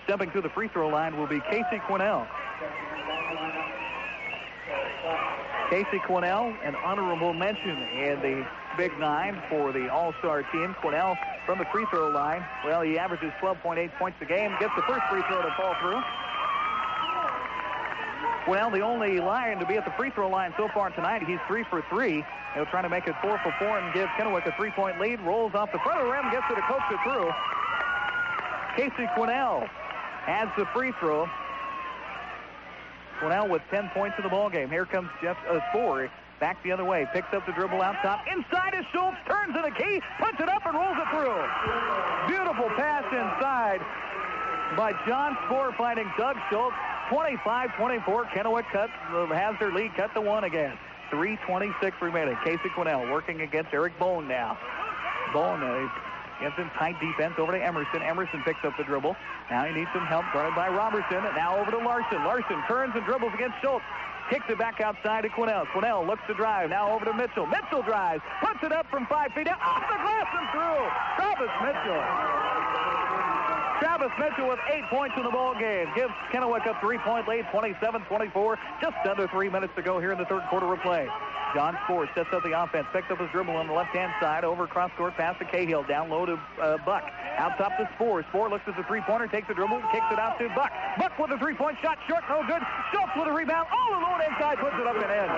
Stepping to the free throw line will be Casey Quinnell. Casey Quinnell, an honorable mention in the Big Nine for the All-Star team. Quinnell from the free throw line. Well, he averages 12.8 points a game. Gets the first free throw to fall through. Well, the only Lion to be at the free throw line so far tonight. He's 3 for 3. He'll try to make it 4 for 4 and give Kennewick a 3-point lead. Rolls off the front of the rim, gets it to coax it through. Casey Quinnell adds the free throw. Quinnell with 10 points in the ballgame. Here comes Jeff Spohr. Back the other way. Picks up the dribble out top. Inside is Schultz. Turns to the key. Puts it up and rolls it through. Beautiful pass inside by John Spohr finding Doug Schultz. 25-24. Kennewick has their lead cut to 1 again. 3:26 remaining. Casey Quinnell working against Eric Bone now. Bone gets in tight defense over to Emerson. Emerson picks up the dribble. Now he needs some help guarded by Robertson. Now over to Larson. Larson turns and dribbles against Schultz. Kicks it back outside to Quinnell. Quinnell looks to drive. Now over to Mitchell. Mitchell drives. Puts it up from 5 feet. Down, off the glass and through. Travis Mitchell. Travis Mitchell with 8 points in the ball game. Gives Kennewick a 3-point lead, 27-24. Just under 3 minutes to go here in the third quarter of play. John Spohr sets up the offense. Picks up his dribble on the left-hand side. Over cross-court pass to Cahill. Down low to Buck. Out top to Spohr. Spohr looks at the three-pointer. Takes the dribble. Kicks it out to Buck. Buck with a three-point shot. Short. No good. Schultz with a rebound. All alone inside. Puts it up and in.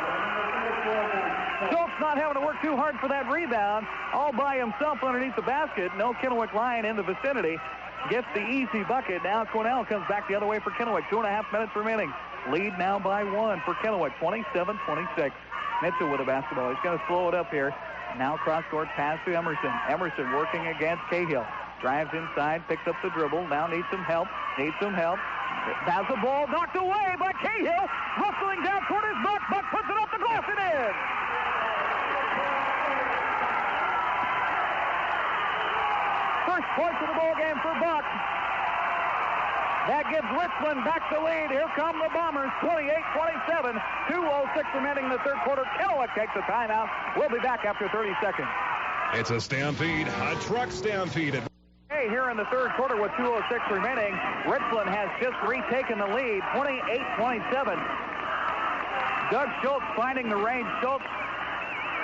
Schultz not having to work too hard for that rebound. All by himself underneath the basket. No Kennewick Lion in the vicinity. Gets the easy bucket. Now Quinnell comes back the other way for Kennewick. 2.5 minutes remaining. Lead now by 1 for Kennewick. 27-26. Mitchell with the basketball. He's going to slow it up here. Now cross-court pass to Emerson. Emerson working against Cahill. Drives inside, picks up the dribble. Now needs some help. Has the ball knocked away by Cahill. Rustling down toward his Buck. Buck puts it up the glass and in. First points of the ball game for Buck. That gives Richland back the lead. Here come the Bombers, 28-27. 2:06 remaining in the third quarter. Kennewick takes a timeout. We'll be back after 30 seconds. It's a stampede, a truck stampede. Hey, here in the third quarter with 2:06 remaining, Richland has just retaken the lead, 28-27. Doug Schultz finding the range. Schultz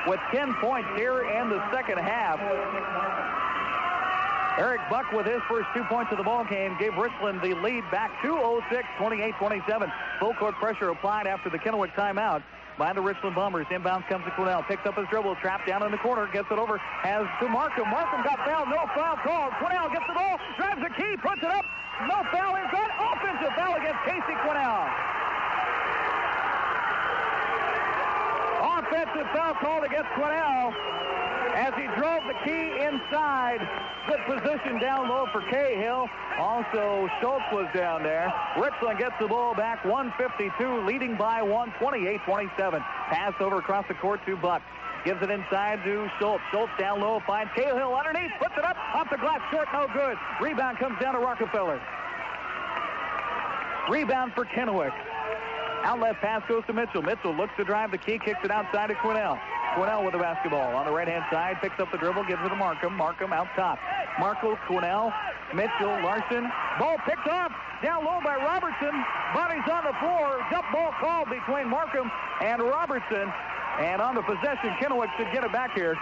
with 10 points here in the second half. Eric Buck with his first 2 points of the ball game gave Richland the lead back. 2:06, 28-27. Full court pressure applied after the Kennewick timeout by the Richland Bombers. Inbounds comes to Quinnell. Picks up his dribble. Trapped down in the corner. Gets it over. Has to Markham. Markham got fouled. No foul called. Quinnell gets the ball. Drives the key. Puts it up. No foul inside. Offensive foul against Casey Quinnell. Offensive foul called against Quinnell as he drove the key inside. Good position down low for Cahill. Also, Schultz was down there. Richland gets the ball back. 1:52, leading by 1, 28-27. Pass over across the court to Buck. Gives it inside to Schultz. Schultz down low, finds Cahill underneath, puts it up, off the glass, short, no good. Rebound comes down to Rockefeller. Rebound for Kennewick. Outlet pass goes to Mitchell. Mitchell looks to drive the key, kicks it outside to Quinnell. Quinnell with the basketball on the right-hand side, picks up the dribble, gives it to Markham. Markham out top. Marco, Quinnell, Mitchell, Larson. Ball picked off down low by Robertson. Bodies on the floor. Jump ball called between Markham and Robertson. And on the possession, Kennewick should get it back here.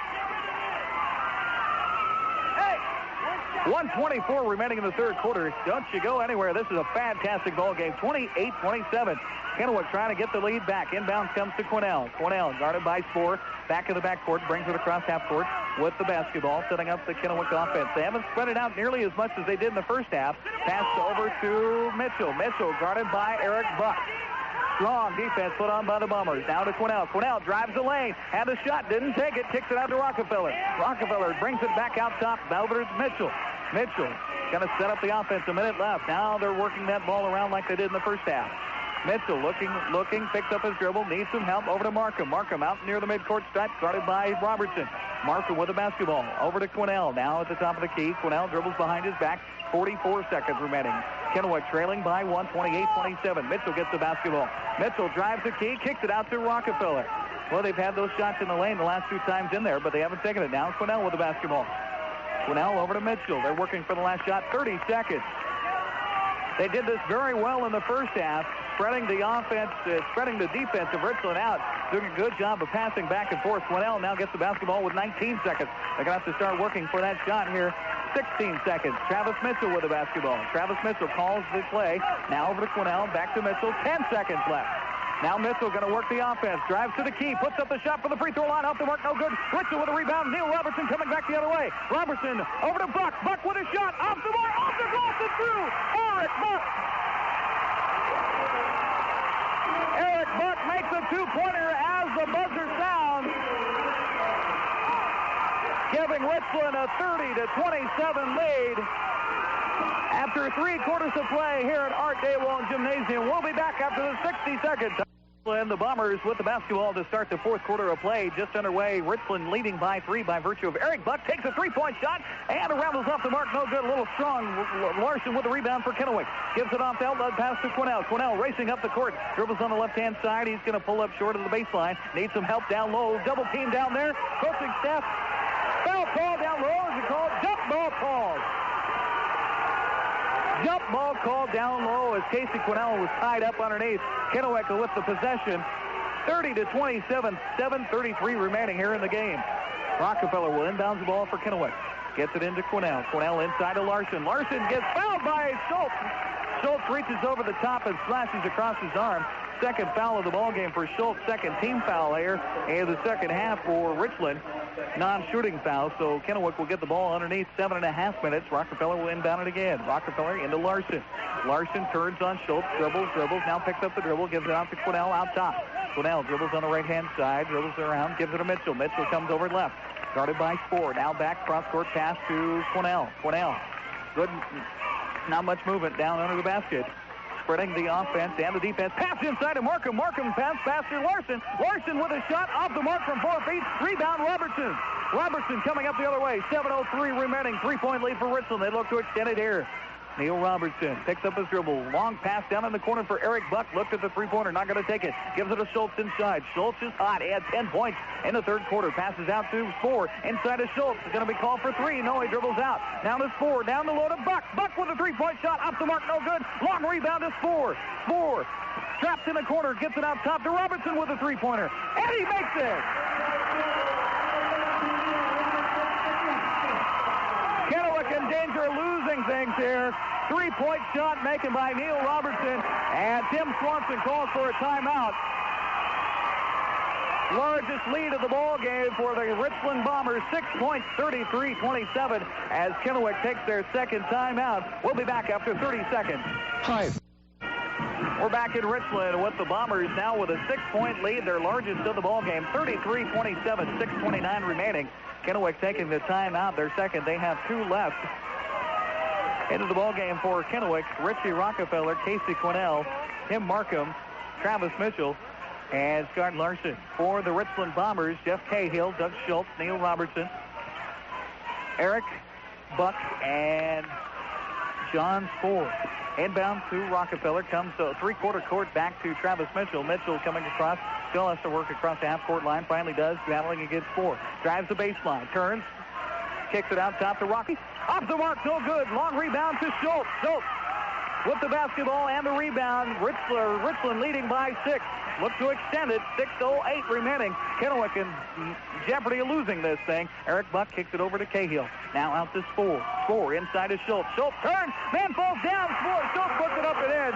1:24 remaining in the third quarter. Don't you go anywhere. This is a fantastic ball game. 28-27. Kennewick trying to get the lead back. Inbounds comes to Quinnell. Quinnell guarded by Spoor. Back in the backcourt. Brings it across half court with the basketball. Setting up the Kennewick offense. They haven't spread it out nearly as much as they did in the first half. Pass over to Mitchell. Mitchell guarded by Eric Buck. Strong defense put on by the Bombers. Now to Quinnell. Quinnell drives the lane. Had a shot. Didn't take it. Kicks it out to Rockefeller. Rockefeller brings it back out top. Over to Mitchell. Mitchell going to set up the offense. A minute left. Now they're working that ball around like they did in the first half. Mitchell looking, picks up his dribble, needs some help. Over to Markham. Markham out near the midcourt stripe, guarded by Robertson. Markham with the basketball. Over to Quinnell. Now at the top of the key. Quinnell dribbles behind his back. 44 seconds remaining. Kennewick trailing by 1, 28-27. Mitchell gets the basketball. Mitchell drives the key, kicks it out to Rockefeller. Well, they've had those shots in the lane the last 2 times in there, but they haven't taken it. Now Quinnell with the basketball. Quinnell over to Mitchell. They're working for the last shot. 30 seconds. They did this very well in the first half, spreading the offense, spreading the defense of Richland out, doing a good job of passing back and forth. Quinnell now gets the basketball with 19 seconds. They're going to have to start working for that shot here. 16 seconds. Travis Mitchell with the basketball. Travis Mitchell calls the play. Now over to Quinnell. Back to Mitchell. 10 seconds left. Now Mitchell going to work the offense. Drives to the key. Puts up the shot for the free throw line. Off the mark. No good. Richard with a rebound. Neil Robertson coming back the other way. Robertson over to Buck. Buck with a shot. Off the mark. Off the glass and through. Eric Buck. Eric Buck makes a 2-pointer as the buzzer sounds, giving Richland a 30-27 lead. After 3 quarters of play here at Art Daywall Gymnasium, we'll be back after the 60 seconds. And the Bombers with the basketball to start the fourth quarter of play. Just underway. Richland leading by 3 by virtue of Eric Buck takes a 3-point shot and roundels off the mark. No good. A little strong. Larson with the rebound for Kennewick. Gives it off the outlet pass to Quinnell. Quinnell racing up the court. Dribbles on the left-hand side. He's going to pull up short of the baseline. Needs some help down low. Double team down there. Coaching staff. Foul call down low. Is it called? Jump ball called. Jump ball called down low as Casey Quinnell was tied up underneath. Kennewick with the possession. 30-27, 7:33 remaining here in the game. Rockefeller will inbound the ball for Kennewick. Gets it into Quinnell. Quinnell inside to Larson. Larson gets fouled by Schultz. Schultz reaches over the top and slashes across his arm. Second foul of the ball game for Schultz. Second team foul here in the second half for Richland. Non-shooting foul, so Kennewick will get the ball underneath 7.5 minutes. Rockefeller will inbound it again. Rockefeller into Larson. Larson turns on Schultz, dribbles, now picks up the dribble, gives it out to Quinnell out top. Quinnell dribbles on the right-hand side, dribbles around, gives it to Mitchell. Mitchell comes over left, guarded by Spoor. Now back, cross-court pass to Quinnell. Quinnell, good, not much movement down under the basket. Spreading the offense and the defense. Pass inside to Markham. Markham pass to Larson. Larson with a shot off the mark from 4 feet. Rebound Robertson. Robertson coming up the other way. 7:03 remaining. 3-point lead for Richland. They look to extend it here. Neil Robertson picks up his dribble. Long pass down in the corner for Eric Buck. Looked at the three-pointer. Not going to take it. Gives it to Schultz inside. Schultz is hot. He had 10 points in the third quarter. Passes out to Spoor. Inside to Schultz. It's going to be called for three. No, he dribbles out. Down to Spoor. Down the low to Buck. Buck with a three-point shot. Off the mark. No good. Long rebound to Spoor. Spoor trapped in the corner. Gets it out top to Robertson with a three-pointer. And he makes it. Kennewick in danger of losing things here. Three-point shot making by Neil Robertson. And Tim Swanson calls for a timeout. Largest lead of the ball game for the Richland Bombers. 6 points, 33-27, as Kennewick takes their second timeout. We'll be back after 30 seconds. Hi. We're back in Richland with the Bombers now with a 6-point lead, their largest of the ball game. 33-27, 6:29 remaining. Kennewick taking the timeout, their second. They have two left. Into the ball game for Kennewick, Richie Rockefeller, Casey Quinnell, Tim Markham, Travis Mitchell, and Scott Larson. For the Richland Bombers, Jeff Cahill, Doug Schultz, Neil Robertson, Eric Buck, and John Spoor. Inbound to Rockefeller, comes to three-quarter court back to Travis Mitchell. Mitchell coming across, still has to work across the half-court line, finally does, battling against Spoor. Drives the baseline, turns, kicks it out top to Rocky. Off the mark, no good. Long rebound to Schultz. Schultz with the basketball and the rebound. Richland leading by 6. Look to extend it. 6:08 remaining. Kennewick in jeopardy of losing this thing. Eric Buck kicks it over to Cahill. Now out to Spoor. Spoor inside to Schultz. Schultz turns. Man falls down. Spoor. Schultz puts it up and in.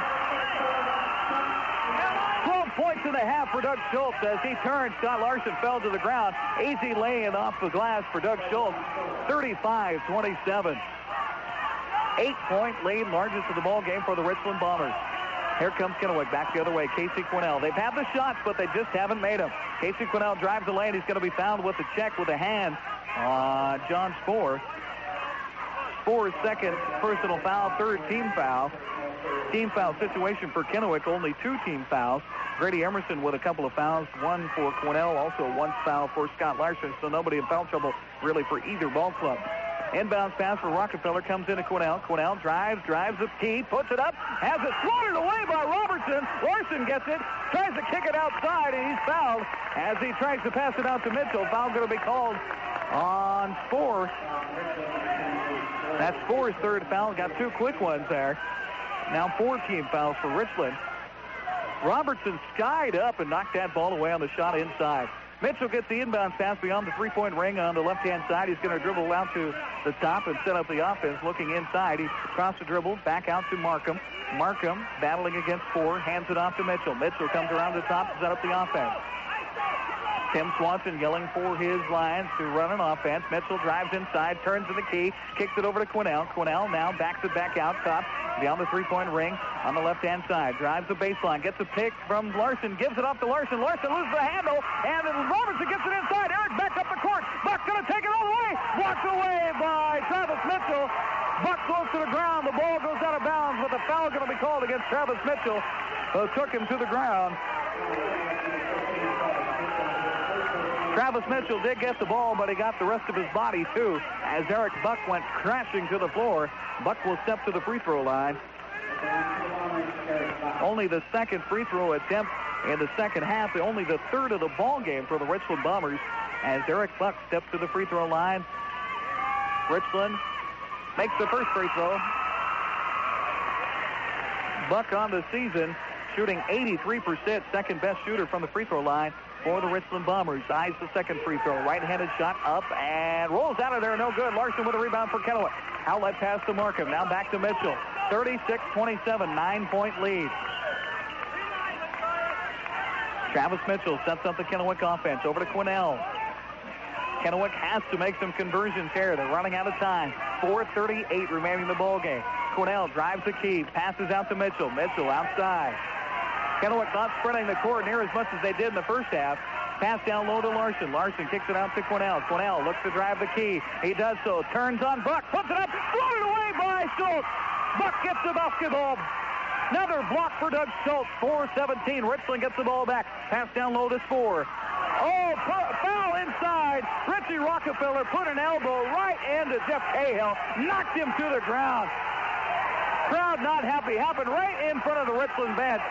12 points and a half for Doug Schultz as he turned. Scott Larson fell to the ground. Easy laying off the glass for Doug Schultz. 35-27. 8-point lead, largest of the ball game for the Richland Bombers. Here comes Kennewick back the other way. Casey Quinnell. They've had the shots, but they just haven't made them. Casey Quinnell drives the lane. He's going to be fouled with a check with a hand on John Spoor. Spoor's second personal foul, third team foul. Team foul situation for Kennewick, only 2 team fouls. Grady Emerson with a couple of fouls, 1 for Quinnell, also 1 foul for Scott Larson, so nobody in foul trouble really for either ball club. Inbounds pass for Rockefeller, comes into Quinnell. Quinnell drives the key, puts it up, has it floated away by Robertson. Larson gets it, tries to kick it outside, and he's fouled as he tries to pass it out to Mitchell. Foul going to be called on Spoor. That's Spoor's third foul. Got 2 quick ones there. Now 4 team fouls for Richland. Robertson skied up and knocked that ball away on the shot inside. Mitchell gets the inbound pass beyond the three-point ring on the left-hand side. He's going to dribble out to the top and set up the offense. Looking inside, he crossed the dribble, back out to Markham. Markham battling against Spoor, hands it off to Mitchell. Mitchell comes around the top to set up the offense. Tim Swanson yelling for his Lions to run an offense. Mitchell drives inside, turns to the key, kicks it over to Quinnell. Quinnell now backs it back out top, beyond the three-point ring on the left-hand side. Drives the baseline, gets a pick from Larson, gives it off to Larson. Larson loses the handle, and then Robertson gets it inside. Eric back up the court. Buck going to take it all the way. Blocked away by Travis Mitchell. Buck goes to the ground. The ball goes out of bounds, but the foul going to be called against Travis Mitchell, who took him to the ground. Travis Mitchell did get the ball, but he got the rest of his body, too, as Eric Buck went crashing to the floor. Buck will step to the free throw line. Only the second free throw attempt in the second half, only the third of the ball game for the Richland Bombers, as Eric Buck steps to the free throw line. Richland makes the first free throw. Buck on the season, shooting 83%, second best shooter from the free throw line for the Richland Bombers. Eyes the second free throw. Right-handed shot up and rolls out of there. No good. Larson with a rebound for Kennewick. Outlet pass to Markham. Now back to Mitchell. 36-27, 9-point lead. Travis Mitchell sets up the Kennewick offense. Over to Quinnell. Kennewick has to make some conversions here. They're running out of time. 4:38 remaining in the ball game. Quinnell drives the key. Passes out to Mitchell. Mitchell outside. Kennewick not spreading the court near as much as they did in the first half. Pass down low to Larson. Larson kicks it out to Quinnell. Quinnell looks to drive the key. He does so. Turns on Buck. Puts it up. Floated away by Schultz. Buck gets the basketball. Another block for Doug Schultz. 4:17. Richland gets the ball back. Pass down low to Spoor. Oh, foul inside. Richie Rockefeller put an elbow right into Jeff Cahill, knocked him to the ground. Crowd not happy. Happened right in front of the Richland bench.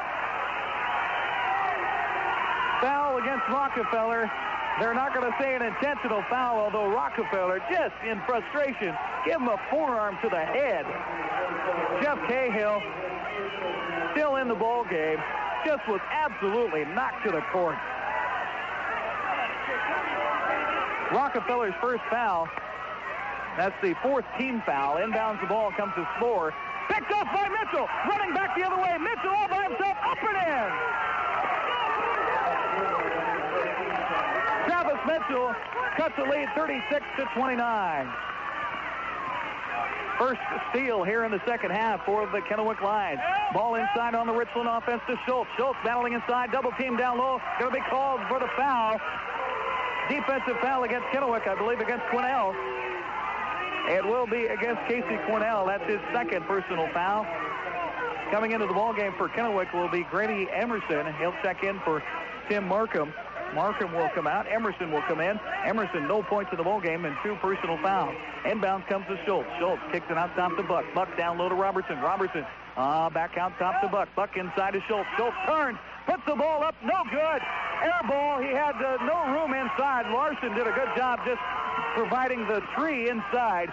Foul against Rockefeller. They're not going to say an intentional foul, although Rockefeller, just in frustration, give him a forearm to the head. Jeff Cahill, still in the ball game, just was absolutely knocked to the court. Rockefeller's first foul. That's the fourth team foul. Inbounds the ball, comes to Spoor. Picked up by Mitchell. Running back the other way. Mitchell all by himself. Up and in. Travis Mitchell cuts the lead 36-29. First steal here in the second half for the Kennewick Lions. Ball inside on the Richland offense to Schultz. Schultz battling inside. Double team down low. Going to be called for the foul. Defensive foul against Kennewick, I believe, against Quinnell. It will be against Casey Quinnell. That's his second personal foul. Coming into the ballgame for Kennewick will be Grady Emerson. He'll check in for Tim Markham. Markham will come out. Emerson will come in. Emerson, no points in the ballgame and 2 personal fouls. Inbound comes to Schultz. Schultz kicks it out top to Buck. Buck down low to Robertson. Robertson back out top to Buck. Buck inside to Schultz. Schultz turns. Puts the ball up. No good. Air ball. He had no room inside. Larson did a good job just providing the tree inside.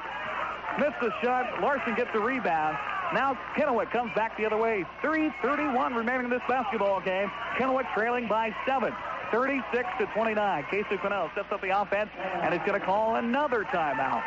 Missed the shot. Larson gets the rebound. Now Kennewick comes back the other way. 3:31 remaining in this basketball game. Kennewick trailing by 7. 36-29. Casey Quinnell steps up the offense and is going to call another timeout.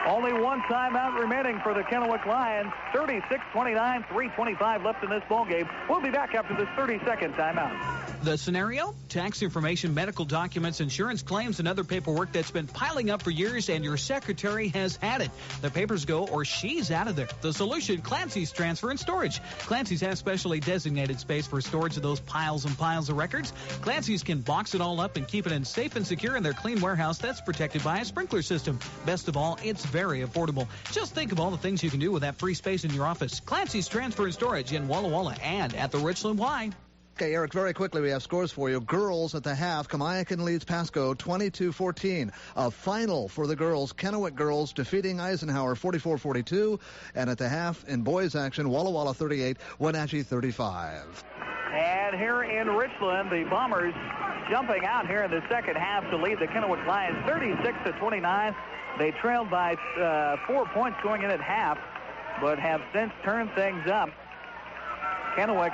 Only one timeout remaining for the Kennewick Lions. 36-29, 3:25 left in this ballgame. We'll be back after this 30-second timeout. The scenario? Tax information, medical documents, insurance claims, and other paperwork that's been piling up for years, and your secretary has had it. The papers go or she's out of there. The solution, Clancy's Transfer and Storage. Clancy's has specially designated space for storage of those piles and piles of records. Clancy's can box it all up and keep it in safe and secure in their clean warehouse that's protected by a sprinkler system. Best of all, it's very affordable. Just think of all the things you can do with that free space in your office. Clancy's Transfer and Storage in Walla Walla and at the Richland Y. Okay, Eric, very quickly, we have scores for you. Girls at the half, Kamiakin leads Pasco 22-14. A final for the girls, Kennewick girls defeating Eisenhower 44-42. And at the half, in boys action, Walla Walla 38, Wenatchee 35. And here in Richland, the Bombers jumping out here in the second half to lead the Kennewick Lions 36-29. They trailed by 4 points going in at half, but have since turned things up. Kennewick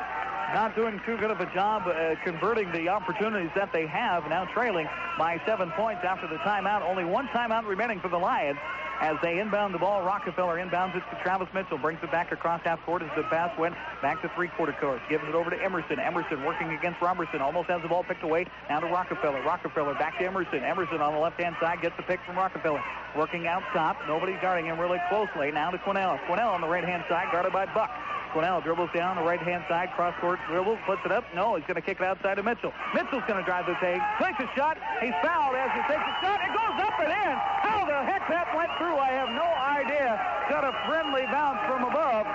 not doing too good of a job converting the opportunities that they have, now trailing by 7 points after the timeout. Only one timeout remaining for the Lions as they inbound the ball. Rockefeller inbounds it to Travis Mitchell, brings it back across half court as the pass went back to three-quarter court. Gives it over to Emerson. Emerson working against Robertson, almost has the ball picked away. Now to Rockefeller. Rockefeller back to Emerson. Emerson on the left-hand side gets the pick from Rockefeller. Working out top. Nobody guarding him really closely. Now to Quinnell. Quinnell on the right-hand side, guarded by Buck. Quinnell dribbles down the right-hand side, cross-court dribbles, puts it up. No, he's going to kick it outside to Mitchell. Mitchell's going to drive the take, takes a shot. He's fouled as he takes a shot. It goes up and in. How the heck that went through, I have no idea. Got a friendly bounce from above.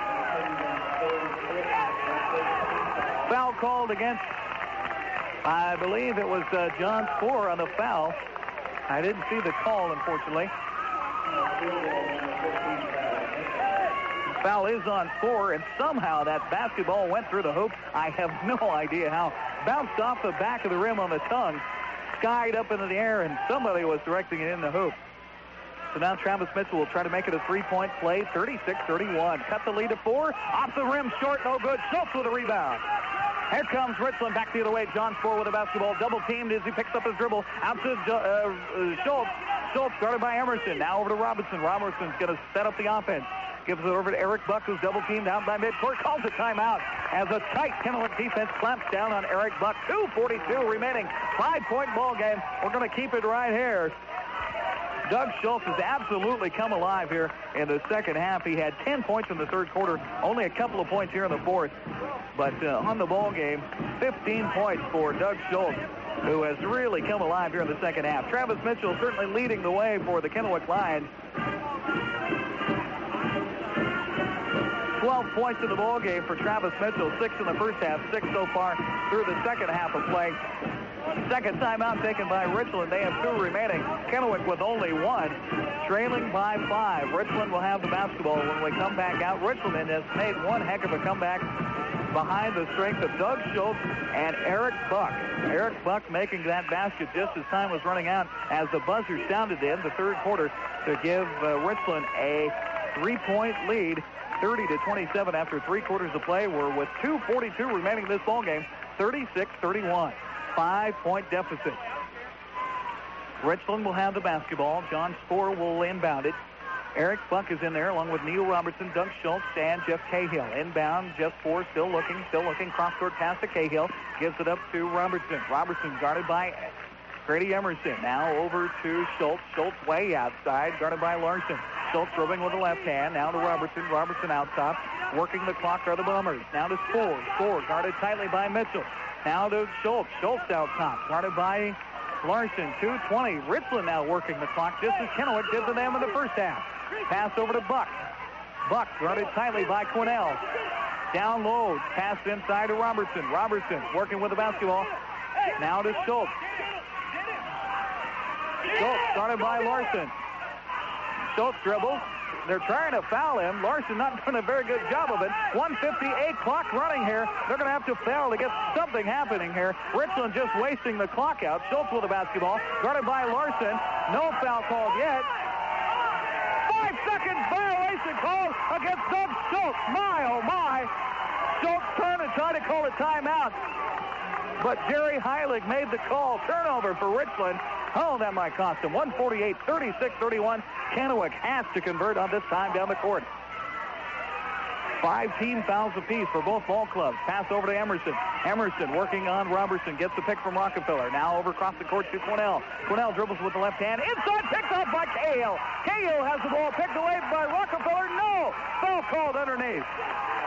Foul called against, I believe it was John Spoor on the foul. I didn't see the call, unfortunately. Foul is on Spoor, and somehow that basketball went through the hoop. I have no idea how. Bounced off the back of the rim on the tongue, skied up into the air, and somebody was directing it in the hoop. So now Travis Mitchell will try to make it a three-point play, 36-31. Cut the lead to 4. Off the rim, short, no good. Schultz with a rebound. Here comes Richland back the other way. John Spoor with the basketball. Double-teamed as he picks up his dribble. Out to Schultz. Schultz guarded by Emerson. Now over to Robinson. Robertson's going to set up the offense. Gives it over to Eric Buck, who's double-teamed out by midcourt. Calls a timeout as a tight Kennewick defense clamps down on Eric Buck. 2:42 remaining. 5-point ball game. We're going to keep it right here. Doug Schultz has absolutely come alive here in the second half. He had 10 points in the third quarter, only a couple of points here in the fourth. But on the ball game, 15 points for Doug Schultz, who has really come alive here in the second half. Travis Mitchell certainly leading the way for the Kennewick Lions. 12 points in the ball game for Travis Mitchell, 6 in the first half, 6 so far through the second half of play. Second timeout taken by Richland. They have 2 remaining. Kennewick with only 1, trailing by 5. Richland will have the basketball when we come back out. Richland has made one heck of a comeback behind the strength of Doug Schultz and Eric Buck. Eric Buck making that basket just as time was running out as the buzzer sounded in the third quarter to give Richland a 3-point lead, 30-27 after 3 quarters of play. We're with 2:42 remaining in this ball game, 36-31. 5-point deficit. Richland will have the basketball. John Spohr will inbound it. Eric Buck is in there along with Neil Robertson, Doug Schultz, and Jeff Cahill. Inbound, Jeff Spohr still looking. Cross-court pass to Cahill. Gives it up to Robertson. Robertson guarded by Grady Emerson. Now over to Schultz. Schultz way outside, guarded by Larson. Schultz dribbling with the left hand. Now to Robertson. Robertson out top. Working the clock are the Bombers. Now to Spohr. Spohr guarded tightly by Mitchell. Now to Schultz. Schultz out top, guarded by Larson. 2:20. Richland now working the clock just as Kennewick did to them in the first half. Pass over to Buck. Buck guarded tightly by Quinnell. Down low. Pass inside to Robertson. Robertson working with the basketball. Now to Schultz. Schultz guarded by Larson. Schultz dribbles. They're trying to foul him. Larson not doing a very good job of it. 1:58 clock running here. They're going to have to foul to get something happening here. Richland just wasting the clock out. Schultz with the basketball. Guarded by Larson. No foul called yet. 5-second violation called against Doug Schultz. My, oh my. Schultz turned and tried to call a timeout. But Jerry Heilig made the call. Turnover for Richland. Oh, that might cost him. 148, 36-31. Kennewick has to convert on this time down the court. 5 team fouls apiece for both ball clubs. Pass over to Emerson. Emerson working on Robertson. Gets the pick from Rockefeller. Now over across the court to Quinnell. Quinnell dribbles with the left hand. Inside, picked off by Cahill. Cahill has the ball picked away by Rockefeller. No! Foul called underneath.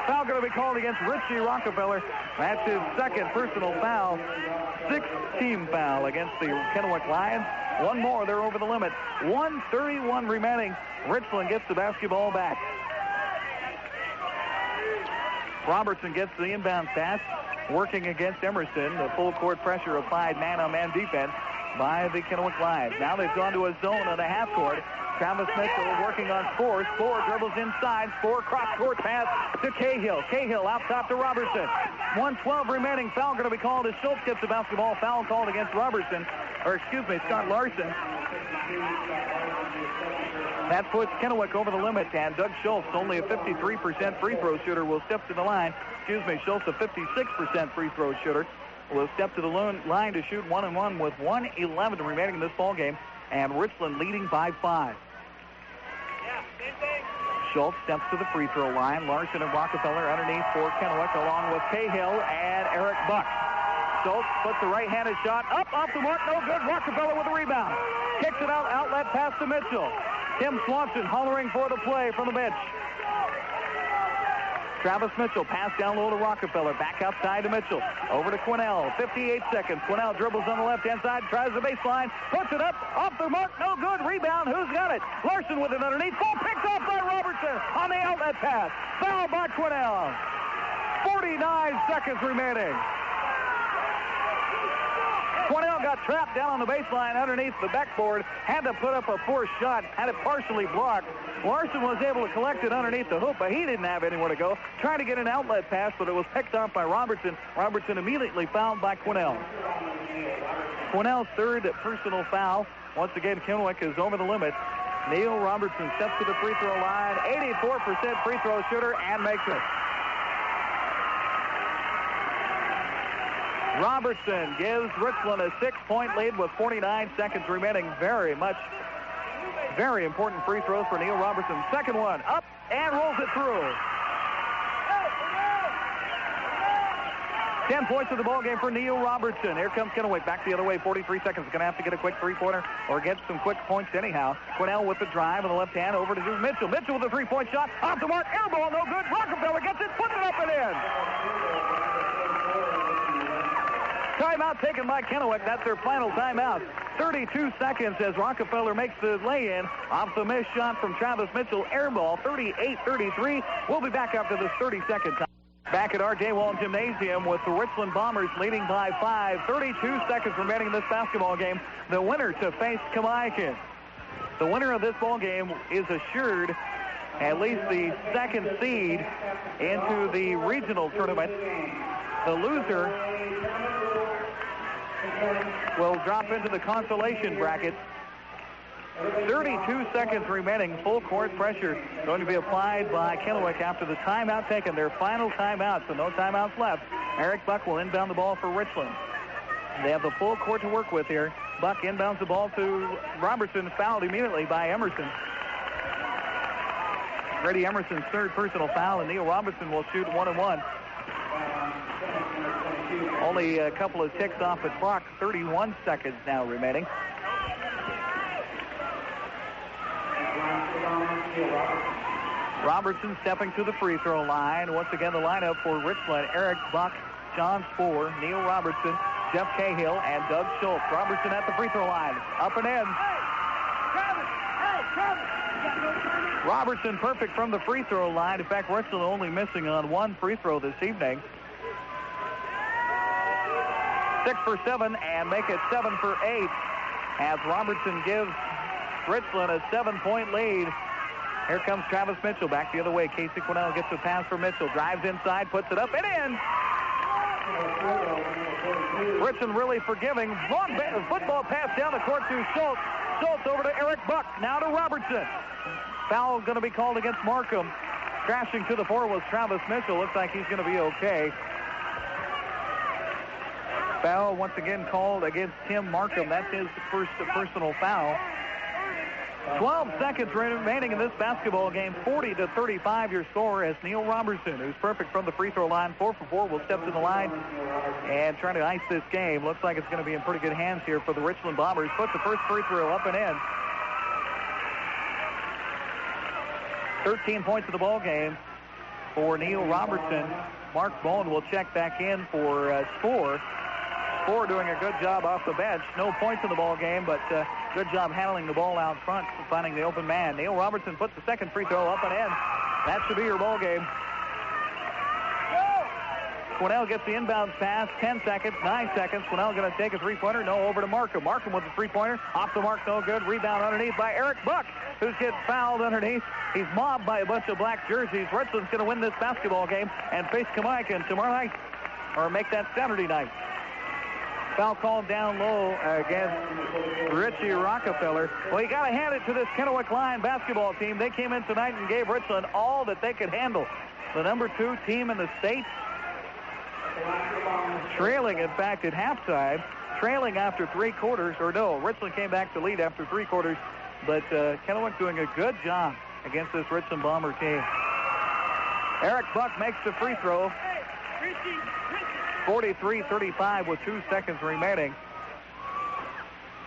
Foul going to be called against Richie Rockefeller. That's his second personal foul. 6th team foul against the Kennewick Lions. One more, they're over the limit. 1:31 remaining. Richland gets the basketball back. Robertson gets the inbound pass, working against Emerson. The full court pressure applied man-on-man defense by the Kennewick Lions. Now they've gone to a zone on the half court. Travis Mitchell working on Spohr. Spohr dribbles inside. Spohr cross-court pass to Cahill. Cahill out top to Robertson. 1:12 remaining. Foul going to be called as Schultz gets the basketball. Foul called against Robertson. Scott Larson. That puts Kennewick over the limit, and Doug Schultz, only a 53% free throw shooter, will step to the line. Schultz, a 56% free throw shooter, will step to the line to shoot 1-1 with 1:11 remaining in this ball game, and Richland leading by 5. Schultz steps to the free throw line. Larson and Rockefeller underneath for Kennewick, along with Cahill and Eric Buck. Schultz puts the right-handed shot up off the mark, no good. Rockefeller with the rebound. Kicks it out, outlet pass to Mitchell. Tim Swanson hollering for the play from the bench. Travis Mitchell pass down low to Rockefeller. Back outside to Mitchell. Over to Quinnell. 58 seconds. Quinnell dribbles on the left-hand side. Tries the baseline. Puts it up. Off the mark. No good. Rebound. Who's got it? Larson with it underneath. Ball picked off by Robertson on the outlet pass. Foul by Quinnell. 49 seconds remaining. Quinnell got trapped down on the baseline underneath the backboard. Had to put up a poor shot. Had it partially blocked. Larson was able to collect it underneath the hoop, but he didn't have anywhere to go. Tried to get an outlet pass, but it was picked off by Robertson. Robertson immediately fouled by Quinnell. Quinnell's third personal foul. Once again, Kennewick is over the limit. Neil Robertson steps to the free throw line. 84% free throw shooter and makes it. Robertson gives Richland a 6-point lead with 49 seconds remaining. Very important free throws for Neil Robertson. Second one up and rolls it through. 10 points of the ball game for Neil Robertson. Here comes Kennewick back the other way. 43 seconds. Going to have to get a quick three-pointer or get some quick points anyhow. Quinnell with the drive on the left hand over to Mitchell. Mitchell with a three-point shot. Off the mark. Air ball. No good. Rockefeller gets it. Puts it up and in. Timeout taken by Kennewick. That's their final timeout. 32 seconds as Rockefeller makes the lay-in off the missed shot from Travis Mitchell. Air ball, 38-33. We'll be back after this 30-second time. Back at R.J. Wall Gymnasium with the Richland Bombers leading by 5. 32 seconds remaining in this basketball game. The winner to face Kennewick. The winner of this ball game is assured at least the second seed into the regional tournament. The loser will drop into the consolation bracket. 32 seconds remaining. Full court pressure going to be applied by Kennewick after the timeout taken. Their final timeout, so no timeouts left. Eric Buck will inbound the ball for Richland. They have the full court to work with here. Buck inbounds the ball to Robertson, fouled immediately by Emerson. Grady Emerson's third personal foul, and Neil Robertson will shoot 1-1. Only a couple of ticks off the clock. 31 seconds now remaining. Robertson stepping to the free throw line. Once again, the lineup for Richland: Eric Buck, John Spoor, Neil Robertson, Jeff Cahill, and Doug Schultz. Robertson at the free throw line. Up and in. Robertson perfect from the free throw line. In fact, Richland only missing on one free throw this evening. 6 for 7 and make it 7 for 8 as Robertson gives Richland a 7-point lead. Here comes Travis Mitchell back the other way. Casey Quinnell gets a pass for Mitchell. Drives inside, puts it up and in. Richland really forgiving. Long football pass down the court to Schultz. Schultz over to Eric Buck. Now to Robertson. Foul going to be called against Markham. Crashing to the floor was Travis Mitchell. Looks like he's going to be okay. Foul once again called against Tim Markham. That's his first personal foul. 12 seconds remaining in this basketball game. 40-35 your score as Neil Robertson, who's perfect from the free throw line, 4 for 4, will step to the line and try to ice this game. Looks like it's going to be in pretty good hands here for the Richland Bombers. Puts the first free throw up and in. 13 points of the ball game for Neil Robertson. Mark Bowen will check back in for Spoor. Spoor doing a good job off the bench. No points in the ball game, but good job handling the ball out front, finding the open man. Neil Robertson puts the second free throw up and in. That should be your ball game. Quinnell gets the inbounds pass. 10 seconds, 9 seconds. Quinnell going to take a three-pointer. No, over to Markham. Markham with the three-pointer. Off the mark, no good. Rebound underneath by Eric Buck, who's getting fouled underneath. He's mobbed by a bunch of black jerseys. Richland's going to win this basketball game and face Kennewick tomorrow night, or make that Saturday night. Foul called down low against Richie Rockefeller. Well, you got to hand it to this Kennewick Lion basketball team. They came in tonight and gave Richland all that they could handle. The number 2 team in the state, trailing, in fact, at halftime, trailing after 3 quarters, or no, Richland came back to lead after 3 quarters, but Kennewick doing a good job against this Richland Bomber team. Eric Buck makes the free throw. 43-35 with 2 seconds remaining.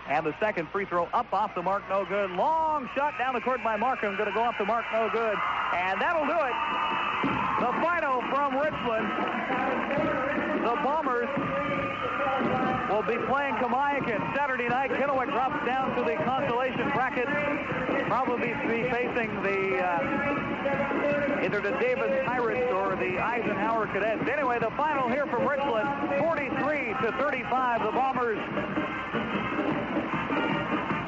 And the second free throw up off the mark, no good. Long shot down the court by Markham, going to go off the mark, no good. And that'll do it. The final from Richland. The Bombers will be playing Kennewick Saturday night. Kennewick drops down to the consolation bracket. Probably be facing either the Davis Pirates or the Eisenhower Cadets. Anyway, the final here from Richland, 43-35. The Bombers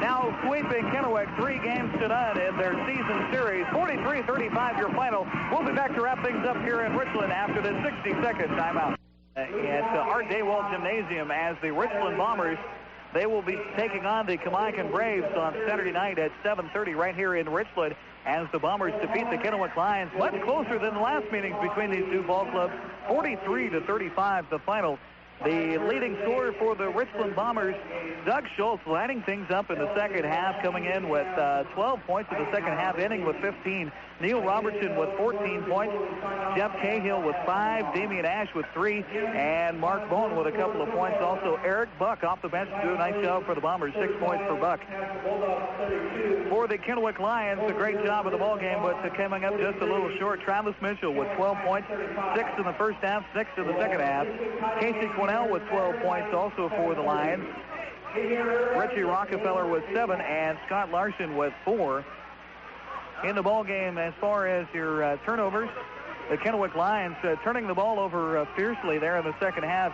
now sweeping Kennewick 3 games to none in their season series. 43-35 your final. We'll be back to wrap things up here in Richland after this 60-second timeout. At Art Daywall Gymnasium as the Richland Bombers, they will be taking on the Kennewick Braves on Saturday night at 7:30 right here in Richland as the Bombers defeat the Kennewick Lions. Much closer than the last meetings between these two ball clubs. 43-35 the final. The leading scorer for the Richland Bombers, Doug Schultz, lighting things up in the second half, coming in with 12 points in the second half, ending with 15. Neil Robertson with 14 points. Jeff Cahill with 5. Damian Ash with 3. And Mark Bowen with a couple of points. Also, Eric Buck off the bench to do a nice job for the Bombers. 6 points for Buck. For the Kennewick Lions, a great job of the ballgame, but coming up just a little short. Travis Mitchell with 12 points. 6 in the first half, 6 in the second half. Casey Quinnell with 12 points also for the Lions. Richie Rockefeller with 7 and Scott Larson with 4. In the ball game, as far as your turnovers, the Kennewick Lions turning the ball over fiercely there in the second half,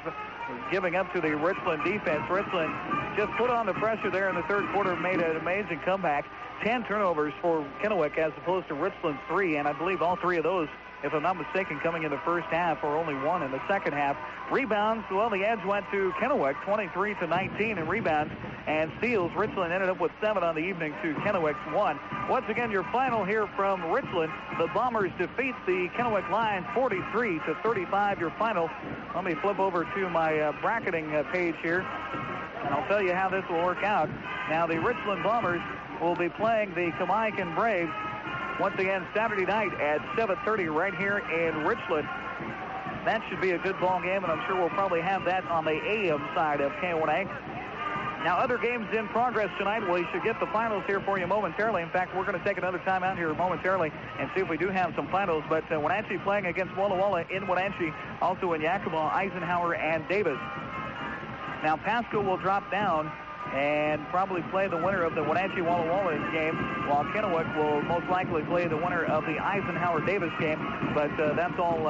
giving up to the Richland defense. Richland just put on the pressure there in the third quarter, made an amazing comeback. 10 turnovers for Kennewick as opposed to Richland's 3, and I believe all 3 of those, if I'm not mistaken, coming in the first half, or only 1 in the second half. Rebounds, well, the edge went to Kennewick, 23-19 in rebounds and steals. Richland ended up with 7 on the evening to Kennewick's 1. Once again, your final here from Richland. The Bombers defeat the Kennewick Lions 43-35. Your final. Let me flip over to my bracketing page here, and I'll tell you how this will work out. Now, the Richland Bombers will be playing the Kennewick Braves once again Saturday night at 7:30 right here in Richland. That should be a good ball game, and I'm sure we'll probably have that on the AM side of KONA. Now, other games in progress tonight. We should get the finals here for you momentarily. In fact, we're going to take another time out here momentarily and see if we do have some finals. But Wenatchee playing against Walla Walla in Wenatchee, also in Yakima, Eisenhower, and Davis. Now, Pasco will drop down and probably play the winner of the Wenatchee-Walla Walla game, while Kennewick will most likely play the winner of the Eisenhower-Davis game. But that's all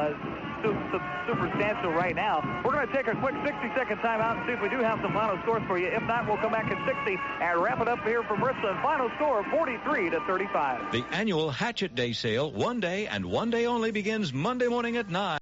substantial right now. We're going to take a quick 60-second timeout and see if we do have some final scores for you. If not, we'll come back at 60 and wrap it up here from Richland. Final score, 43-35. The annual Hatchet Day sale, one day and one day only, begins Monday morning at 9.